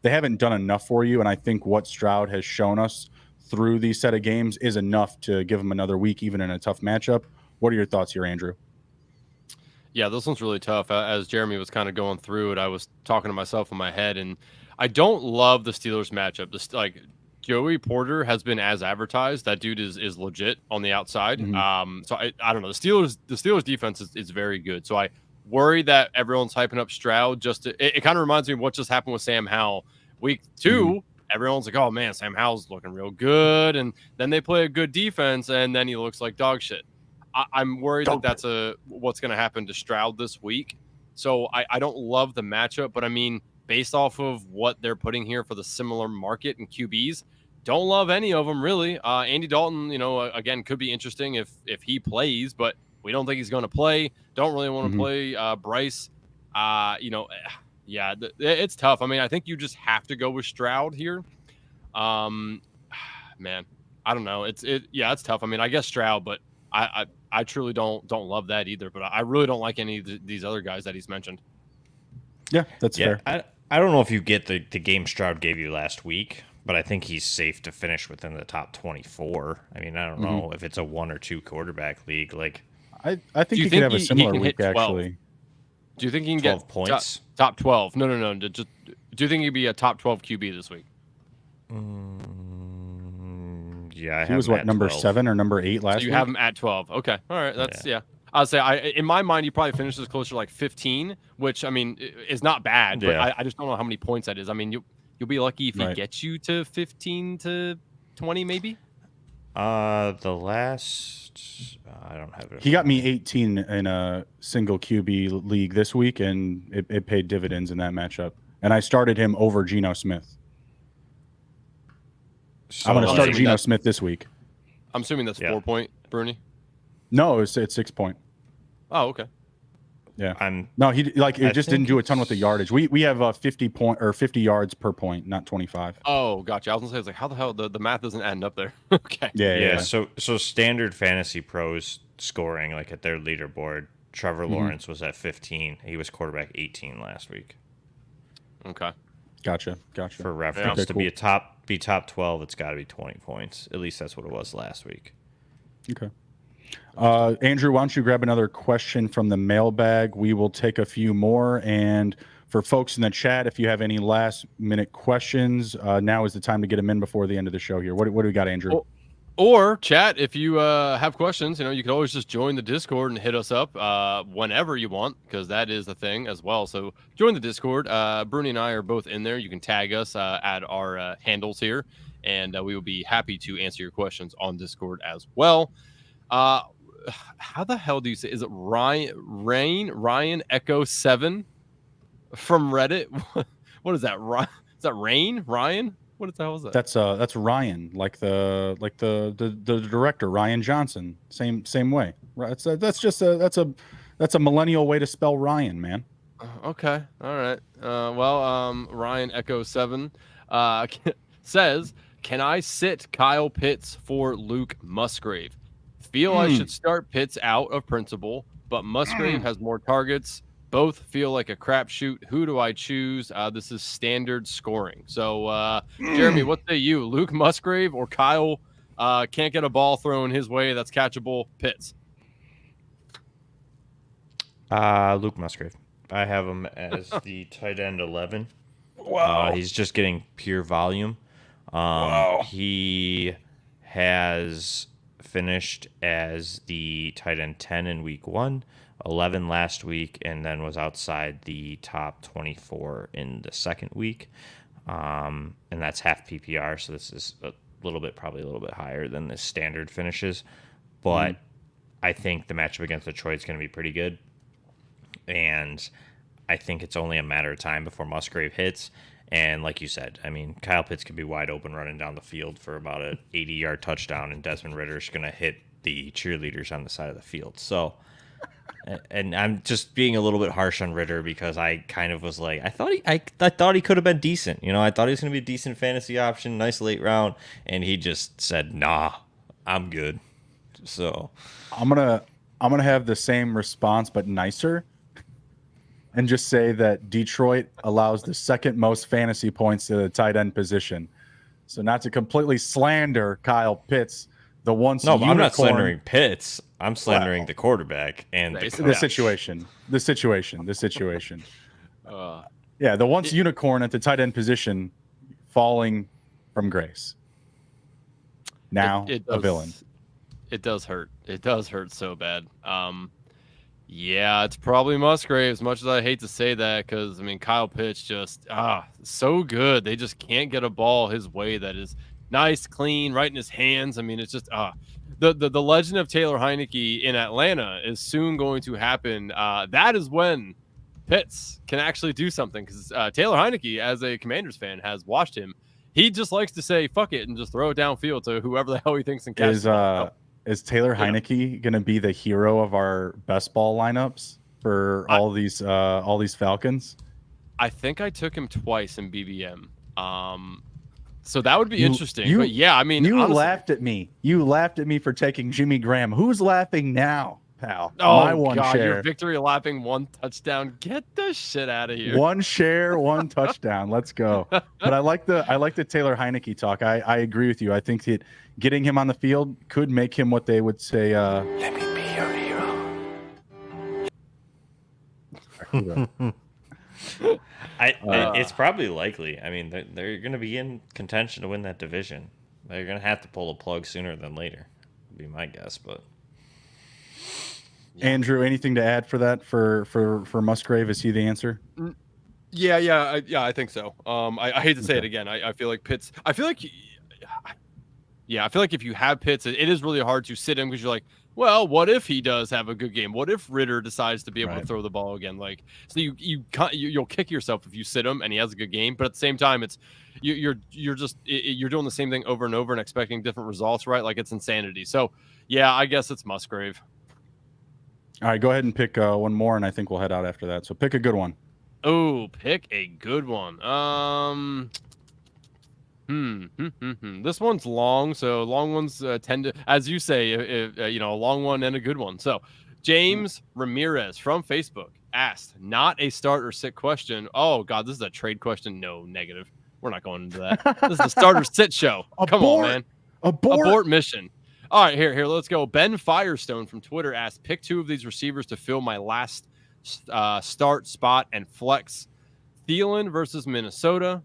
Speaker 1: they haven't done enough for you, and I think what Stroud has shown us through these set of games is enough to give him another week, even in a tough matchup. What are your thoughts here, Andrew?
Speaker 2: Yeah, this one's really tough. As Jeremy was kind of going through it, I was talking to myself in my head, and I don't love the Steelers matchup. Joey Porter has been as advertised. That dude is legit on the outside. So I don't know. The Steelers defense is very good. So I worry that everyone's hyping up Stroud. It kind of reminds me of what just happened with Sam Howell. Week 2, everyone's like, oh man, Sam Howell's looking real good, and then they play a good defense, and then he looks like dog shit. I'm worried that's what's going to happen to Stroud this week. So I don't love the matchup, but I mean, based off of what they're putting here for the similar market and QBs, don't love any of them really. Andy Dalton, again, could be interesting if he plays, but we don't think he's going to play. Don't really want to play Bryce. It's tough. I mean, I think you just have to go with Stroud here. Man, I don't know. It's tough. I mean, I guess Stroud, but I truly don't love that either. But I really don't like any of these other guys that he's mentioned.
Speaker 1: Yeah, that's fair.
Speaker 3: I don't know if you get the game Stroud gave you last week, but I think he's safe to finish within the top 24. I mean, I don't know if it's a 1 or 2 quarterback league. Like,
Speaker 1: I think he could have a similar week, actually.
Speaker 2: Do you think he can
Speaker 3: 12
Speaker 2: get
Speaker 3: points?
Speaker 2: Top 12? No. Do you think he'd be a top 12 QB this week?
Speaker 3: Yeah,
Speaker 1: he was number 7 or number 8 last week?
Speaker 2: So you have him at 12. Okay, all right. That's I'll say in my mind, he probably finishes closer to like 15, which I mean is not bad. But I just don't know how many points that is. I mean, you'll be lucky if he gets you to 15 to 20, maybe.
Speaker 3: The last I don't have it.
Speaker 1: He got me 18 in a single QB league this week, and it paid dividends in that matchup. And I started him over Geno Smith. So I'm going to start Geno Smith this week.
Speaker 2: I'm assuming that's 4-point, Bruni.
Speaker 1: No, it's 6-point.
Speaker 2: Oh, okay.
Speaker 1: Yeah. It just didn't do a ton with the yardage. We have 50 yards per point, not 25.
Speaker 2: Oh, gotcha. I was gonna say, how the hell the math isn't adding up there? Okay.
Speaker 3: Yeah. So standard fantasy pros scoring, like at their leaderboard, Trevor Lawrence was at 15. He was quarterback 18 last week.
Speaker 2: Okay.
Speaker 1: Gotcha.
Speaker 3: For reference, to be top 12, it's got to be 20 points. At least that's what it was last week.
Speaker 1: Okay. Andrew, why don't you grab another question from the mailbag? We will take a few more. And for folks in the chat, if you have any last-minute questions, now is the time to get them in before the end of the show here. What do we got, Andrew?
Speaker 2: Or chat, if you have questions, you can always just join the Discord and hit us up whenever you want, because that is the thing as well. So join the Discord. Bruni and I are both in there. You can tag us at our handles here, and we will be happy to answer your questions on Discord as well. How the hell do you say? Is it Ryan Echo 7 from Reddit? What is that? Is that Ryan? What the hell is that?
Speaker 1: That's Ryan, like the director Ryan Johnson. Same way. Right? That's a millennial way to spell Ryan, man.
Speaker 2: Okay, all right. Ryan Echo 7 says, "Can I sit Kyle Pitts for Luke Musgrave? Feel I should start Pitts out of principle, but Musgrave has more targets. Both feel like a crapshoot. Who do I choose? This is standard scoring." So, Jeremy, what say you? Luke Musgrave or Kyle can't get a ball thrown his way that's catchable? Pitts.
Speaker 3: Luke Musgrave. I have him as the tight end 11.
Speaker 1: Wow.
Speaker 3: He's just getting pure volume. He has finished as the tight end 10 in week 1, 11 last week, and then was outside the top 24 in the second week. And that's half PPR, so this is probably a little bit higher than the standard finishes. But I think the matchup against Detroit is going to be pretty good. And I think it's only a matter of time before Musgrave hits. And like you said, I mean, Kyle Pitts could be wide open running down the field for about an 80-yard touchdown, and Desmond Ritter's going to hit the cheerleaders on the side of the field. So, and I'm just being a little bit harsh on Ritter because I kind of was like, I thought he could have been decent. You know, I thought he was going to be a decent fantasy option, nice late round, and he just said, nah, I'm good. So
Speaker 1: I'm gonna have the same response but nicer, and just say that Detroit allows the second most fantasy points to the tight end position. So not to completely slander Kyle Pitts, the once
Speaker 3: no, but
Speaker 1: unicorn,
Speaker 3: I'm not slandering Pitts. I'm slandering the quarterback and
Speaker 1: the situation. Yeah, the once unicorn at the tight end position falling from grace. Now a villain.
Speaker 2: It does hurt. It does hurt so bad. Yeah, it's probably Musgrave, as much as I hate to say that, because, I mean, Kyle Pitts just, so good. They just can't get a ball his way that is nice, clean, right in his hands. I mean, it's just, the legend of Taylor Heineke in Atlanta is soon going to happen. That is when Pitts can actually do something, because Taylor Heineke, as a Commanders fan, has watched him. He just likes to say, fuck it, and just throw it downfield to whoever the hell he thinks can catch the ball.
Speaker 1: Is Taylor Heineke going to be the hero of our best ball lineups for all these Falcons?
Speaker 2: I think I took him twice in BBM. So that would be interesting. But yeah, I mean,
Speaker 1: honestly, laughed at me. You laughed at me for taking Jimmy Graham. Who's laughing now, pal?
Speaker 2: Oh, my one God, share. Your victory lapping 1 touchdown. Get the shit out of here.
Speaker 1: 1 share, 1 touchdown. Let's go. But I like the Taylor Heineke talk. I agree with you. I think that getting him on the field could make him what they would say. Let me be your hero.
Speaker 3: It's probably likely. I mean, they're going to be in contention to win that division. They're going to have to pull a plug sooner than later, would be my guess. But
Speaker 1: Andrew, anything to add for that for Musgrave? Is he the answer?
Speaker 2: Yeah, I think so. I hate to say it again. I feel like Pitts. I feel like if you have Pitts, it is really hard to sit him because you're like, well, what if he does have a good game? What if Ritter decides to be able to throw the ball again? Like, so you'll kick yourself if you sit him and he has a good game. But at the same time, it's you're doing the same thing over and over and expecting different results, right? Like, it's insanity. So yeah, I guess it's Musgrave.
Speaker 1: All right, go ahead and pick one more, and I think we'll head out after that. So pick a good one.
Speaker 2: Oh, pick a good one. This one's long, so long ones tend to, as you say, a long one and a good one. So James Ramirez from Facebook asked, not a start or sit question. Oh God, this is a trade question. No, negative. We're not going into that. This is the start or sit show. Come on, man. Abort mission. All right, here, let's go. Ben Firestone from Twitter asked, pick 2 of these receivers to fill my last start spot and flex. Thielen versus Minnesota,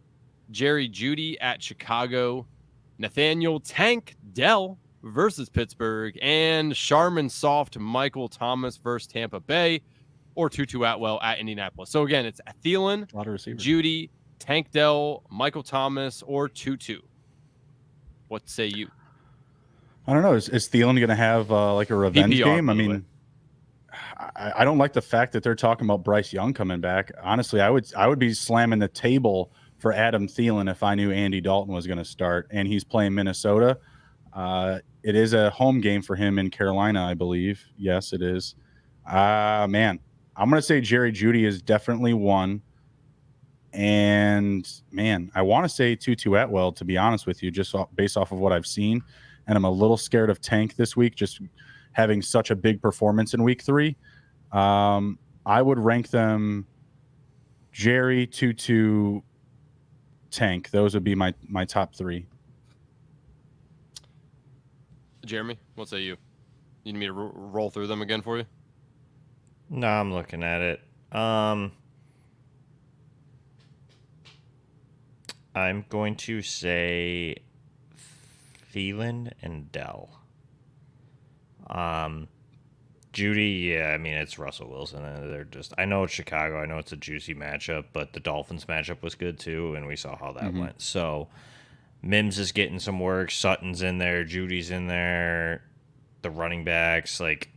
Speaker 2: Jerry Jeudy at Chicago, Nathaniel Tank Dell versus Pittsburgh, and Charmin Soft Michael Thomas versus Tampa Bay, or Tutu Atwell at Indianapolis. So again, it's Thielen, Jeudy, Tank Dell, Michael Thomas, or Tutu. What say you?
Speaker 1: I don't know. Is Thielen going to have like a revenge game? I mean, I don't like the fact that they're talking about Bryce Young coming back. Honestly, I would be slamming the table for Adam Thielen if I knew Andy Dalton was going to start, and he's playing Minnesota. It is a home game for him in Carolina, I believe. Yes, it is. Man, I'm going to say Jerry Jeudy is definitely one. And, man, I want to say Tutu Atwell, to be honest with you, just based off of what I've seen. And I'm a little scared of Tank this week, just having such a big performance in week 3. I would rank them Jerry, Tutu, Tank. Those would be my top 3.
Speaker 2: Jeremy, what say you? You need me to roll through them again for you?
Speaker 3: No, I'm looking at it. I'm going to say Thielen and Dell. Judy, yeah, I mean, it's Russell Wilson. And they're just, I know it's Chicago. I know it's a juicy matchup, but the Dolphins matchup was good too, and we saw how that went. So Mims is getting some work. Sutton's in there. Judy's in there. The running backs, like,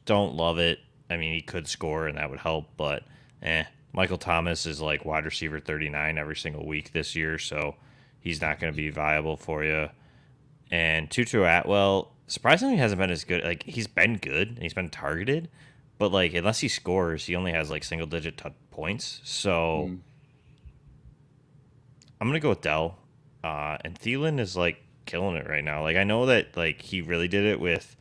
Speaker 3: don't love it. I mean, he could score, and that would help, but Michael Thomas is like wide receiver 39 every single week this year, so he's not going to be viable for you. And Tutu Atwell, surprisingly, hasn't been as good. Like, he's been good, and he's been targeted, but, like, unless he scores, he only has, like, single-digit points. So I'm going to go with Dell. And Thielen is, like, killing it right now. Like, I know that, like, he really did it with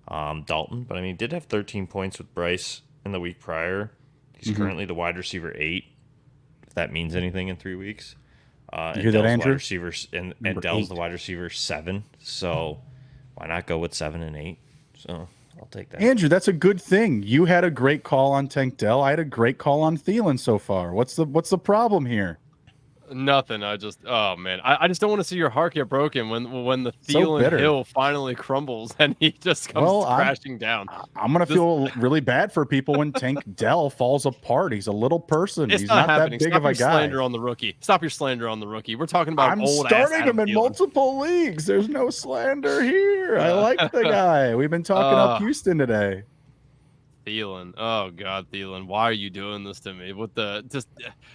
Speaker 3: Dalton, but, I mean, he did have 13 points with Bryce in the week prior. He's currently the wide receiver 8, if that means anything in 3 weeks.
Speaker 1: You hear that, Andrew?
Speaker 3: And Dell's the wide receiver 7, so why not go with 7 and 8? So I'll take that.
Speaker 1: Andrew, that's a good thing. You had a great call on Tank Dell. I had a great call on Thielen so far. What's the problem here?
Speaker 2: Nothing. I just, oh man, I just don't want to see your heart get broken when the Thielen hill finally crumbles and he just comes crashing down.
Speaker 1: I'm gonna feel really bad for people when Tank Dell falls apart. He's a little person.
Speaker 2: He's not that big of a guy. Stop your slander on the rookie. Stop your slander on the rookie. We're talking about
Speaker 1: I'm starting him in multiple leagues. There's no slander here. I like the guy. We've been talking up Houston today.
Speaker 2: Thielen. Oh God, Thielen. Why are you doing this to me?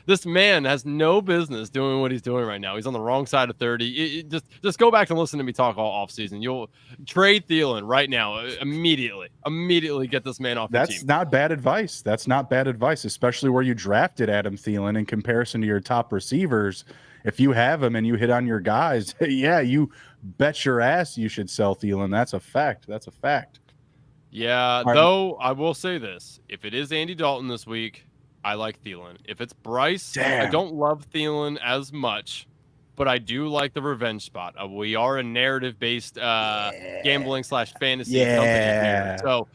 Speaker 2: This man has no business doing what he's doing right now. He's on the wrong side of 30. Just go back and listen to me talk all offseason. You'll trade Thielen right now. Immediately get this man off the team.
Speaker 1: That's not bad advice. That's not bad advice, especially where you drafted Adam Thielen in comparison to your top receivers. If you have him and you hit on your guys, yeah, you bet your ass you should sell Thielen. That's a fact. That's a fact.
Speaker 2: Yeah, though I will say this. If it is Andy Dalton this week, I like Thielen. If it's Bryce, I don't love Thielen as much, but I do like the revenge spot. We are a narrative-based gambling/fantasy company here. So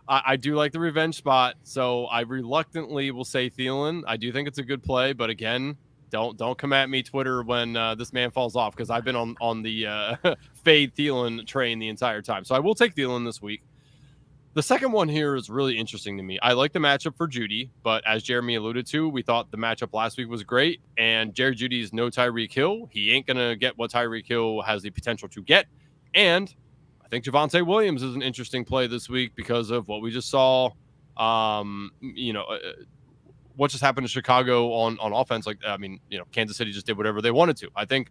Speaker 2: I do like the revenge spot. So I reluctantly will say Thielen. I do think it's a good play, but again, don't come at me, Twitter, when this man falls off, because I've been on the fade Thielen train the entire time. So I will take Thielen this week. The second one here is really interesting to me. I like the matchup for Judy, but as Jeremy alluded to, we thought the matchup last week was great, and Jerry Jeudy is no Tyreek Hill. He ain't going to get what Tyreek Hill has the potential to get, and I think Javonte Williams is an interesting play this week because of what we just saw. What just happened to Chicago on offense? Kansas City just did whatever they wanted to. I think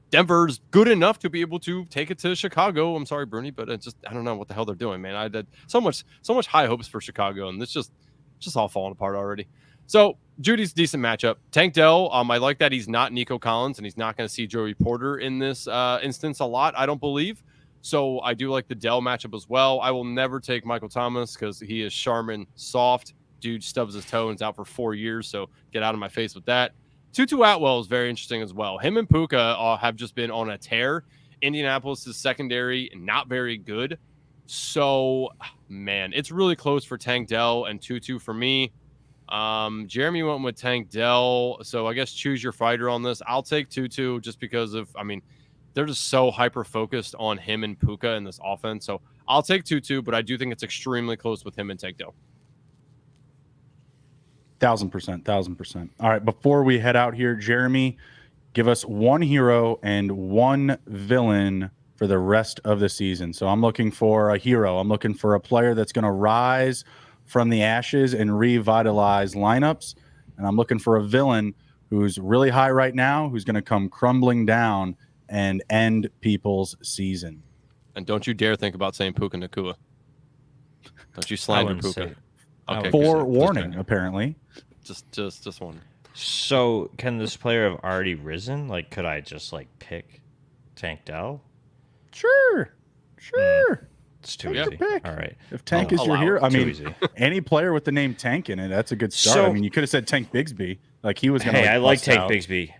Speaker 2: Denver's good enough to be able to take it to Chicago. I'm sorry, Bruni, but I don't know what the hell they're doing, man. I had so much high hopes for Chicago, and it's just all falling apart already. So Judy's a decent matchup. Tank Dell, I like that he's not Nico Collins, and he's not going to see Joey Porter in this instance a lot, I don't believe. So I do like the Dell matchup as well. I will never take Michael Thomas because he is Charmin soft. Dude stubs his toe and is out for 4 years, so get out of my face with that. Tutu Atwell is very interesting as well. Him and Puka have just been on a tear. Indianapolis' secondary, not very good. So, man, it's really close for Tank Dell and Tutu for me. Jeremy went with Tank Dell, so I guess choose your fighter on this. I'll take Tutu just because they're just so hyper-focused on him and Puka in this offense. So I'll take Tutu, but I do think it's extremely close with him and Tank Dell.
Speaker 1: 1,000%. All right, before we head out here, Jeremy, give us one hero and one villain for the rest of the season. So I'm looking for a hero. I'm looking for a player that's going to rise from the ashes and revitalize lineups. And I'm looking for a villain who's really high right now, who's going to come crumbling down and end people's season.
Speaker 2: And don't you dare think about saying Puka Nacua. Don't you slander Puka.
Speaker 1: Okay, forewarning, apparently.
Speaker 2: Just one.
Speaker 3: So, can this player have already risen? Like, could I just pick Tank Dell?
Speaker 1: Sure.
Speaker 3: It's too easy.
Speaker 1: Pick.
Speaker 3: All right.
Speaker 1: If Tank is your hero, any player with the name Tank in it, that's a good start.
Speaker 3: So,
Speaker 1: you could have said Tank Bigsby, like he was going to.
Speaker 3: Hey, I like Tank Bigsby.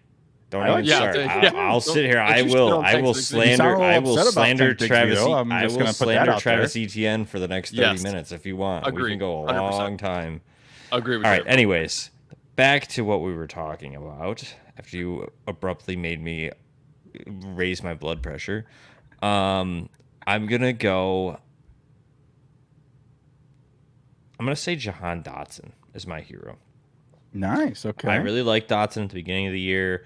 Speaker 3: Don't even start. I'll sit here. I will slander Travis. I will slander Travis Etienne for the next 30 minutes if you want. We can go a
Speaker 2: 100%.
Speaker 3: long time.
Speaker 2: Agree with
Speaker 3: you.
Speaker 2: All
Speaker 3: right. Anyways, back to what we were talking about. After you abruptly made me raise my blood pressure, I'm gonna go I'm going to say Jahan Dotson is my hero.
Speaker 1: Nice. Okay.
Speaker 3: I really like Dotson at the beginning of the year.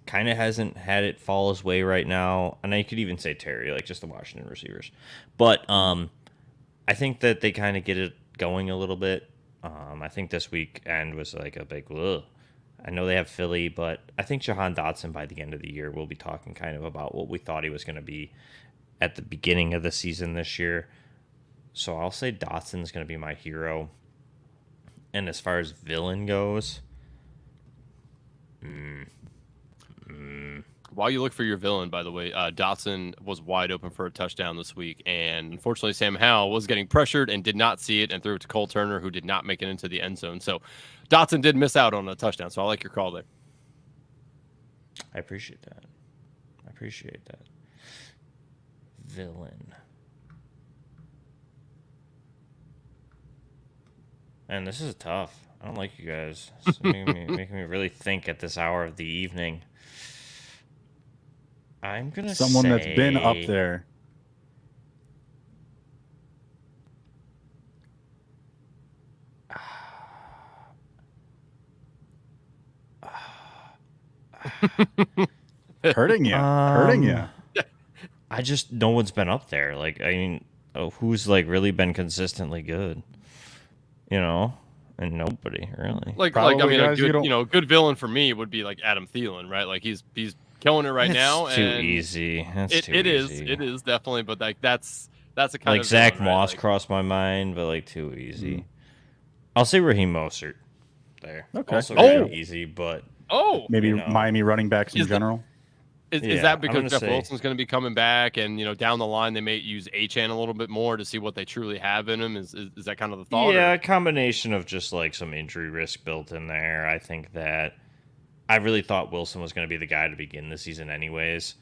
Speaker 3: Kind of hasn't had it fall his way right now. And you could even say Terry, like just the Washington receivers. But I think that they kind of get it going a little bit. I think this weekend was like a big, ugh. I know they have Philly, but I think Jahan Dotson by the end of the year, we'll be talking kind of about what we thought he was going to be at the beginning of the season this year. So I'll say Dotson's going to be my hero. And as far as villain goes,
Speaker 2: While you look for your villain, by the way, Dotson was wide open for a touchdown this week, and unfortunately, Sam Howell was getting pressured and did not see it and threw it to Cole Turner, who did not make it into the end zone. So Dotson did miss out on a touchdown, so I like your call there.
Speaker 3: I appreciate that. Villain. And this is tough. I don't like you guys. It's making me really think at this hour of the evening. I'm going to say...
Speaker 1: Someone that's been up there. Hurting you.
Speaker 3: I just... No one's been up there. Like, I mean, who's, like, really been consistently good? You know? And nobody, really.
Speaker 2: Like I mean, a good, good villain for me would be like Adam Thielen, right? Like he's killing it right now.
Speaker 3: Too easy.
Speaker 2: It is definitely, but like that's a kind
Speaker 3: like
Speaker 2: of
Speaker 3: Zach
Speaker 2: villain,
Speaker 3: Moss
Speaker 2: right?
Speaker 3: crossed my mind, but like too easy. I'll say Raheem Mostert there.
Speaker 1: Okay.
Speaker 3: Also really easy, but
Speaker 1: maybe Miami running backs in general.
Speaker 2: Is that because Jeff Wilson's going to be coming back, and down the line they may use Achane a little bit more to see what they truly have in him? Is that kind of the thought?
Speaker 3: Yeah, a combination of just like some injury risk built in there. I think that I really thought Wilson was going to be the guy to begin the season anyways,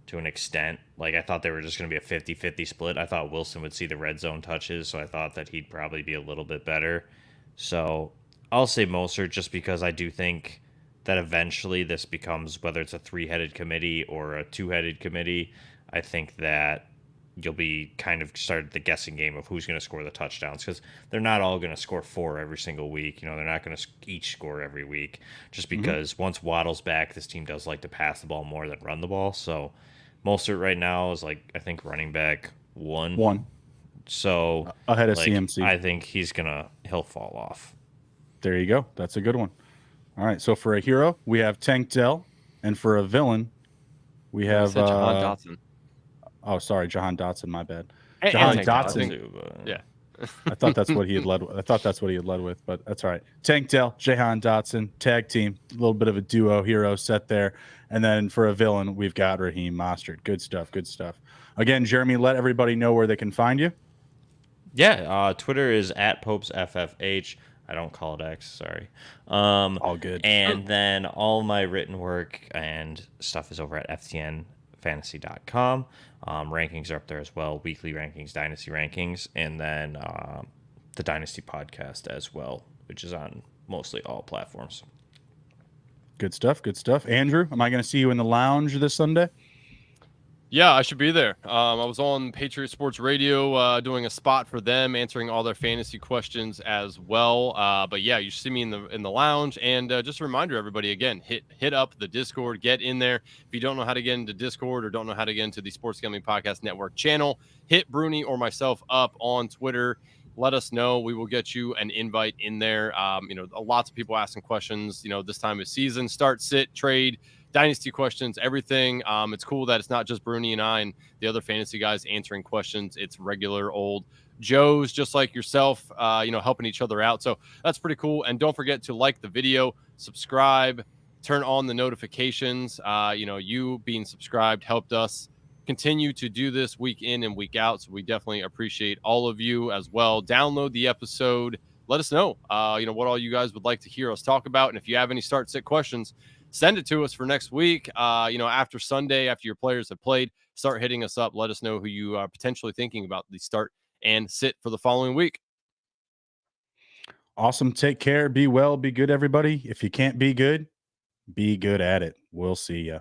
Speaker 3: to an extent. Like I thought they were just going to be a 50-50 split. I thought Wilson would see the red zone touches, so I thought that he'd probably be a little bit better. So I'll say Mostert just because I do think that eventually this becomes, whether it's a 3-headed committee or a 2-headed committee, I think that you'll be kind of started the guessing game of who's going to score the touchdowns, because they're not all going to score 4 every single week. They're not going to each score every week, just because once Waddle's back, this team does like to pass the ball more than run the ball. So Mostert right now is like, I think running back 1. So
Speaker 1: ahead of CMC.
Speaker 3: I think he'll fall off.
Speaker 1: There you go. That's a good one. All right, so for a hero, we have Tank Dell, and for a villain, we have
Speaker 2: Jahan Dotson.
Speaker 1: Oh, sorry, Jahan Dotson. My bad.
Speaker 2: Jahan
Speaker 1: Dotson.
Speaker 2: Yeah,
Speaker 1: I thought that's what he had led with. But that's all right. Tank Dell, Jahan Dotson, tag team, a little bit of a duo hero set there. And then for a villain, we've got Raheem Mostert. Good stuff. Again, Jeremy, let everybody know where they can find you.
Speaker 3: Yeah, Twitter is @PopesFFH. I don't call it X, sorry.
Speaker 1: All good.
Speaker 3: And then all my written work and stuff is over at ftnfantasy.com. Rankings are up there as well, weekly rankings, dynasty rankings, and then the Dynasty podcast as well, which is on mostly all platforms.
Speaker 1: Good stuff. Andrew, am I going to see you in the lounge this Sunday?
Speaker 2: Yeah, I should be there. I was on Patriot Sports Radio doing a spot for them, answering all their fantasy questions as well. But yeah, you should see me in the lounge. And just a reminder, everybody, again, hit up the Discord, get in there. If you don't know how to get into Discord or don't know how to get into the Sports Gambling Podcast Network channel, hit Bruni or myself up on Twitter. Let us know. We will get you an invite in there. Lots of people asking questions, this time of season, start, sit, trade, dynasty questions, everything. It's cool that it's not just Bruni and I and the other fantasy guys answering questions. It's regular old Joes, just like yourself, helping each other out. So that's pretty cool. And don't forget to like the video, subscribe, turn on the notifications. You being subscribed helped us continue to do this week in and week out. So we definitely appreciate all of you as well. Download the episode. Let us know, what all you guys would like to hear us talk about. And if you have any start sit questions, send it to us for next week. After Sunday, after your players have played, start hitting us up. Let us know who you are potentially thinking about the start and sit for the following week.
Speaker 1: Awesome. Take care. Be well. Be good, everybody. If you can't be good at it. We'll see ya.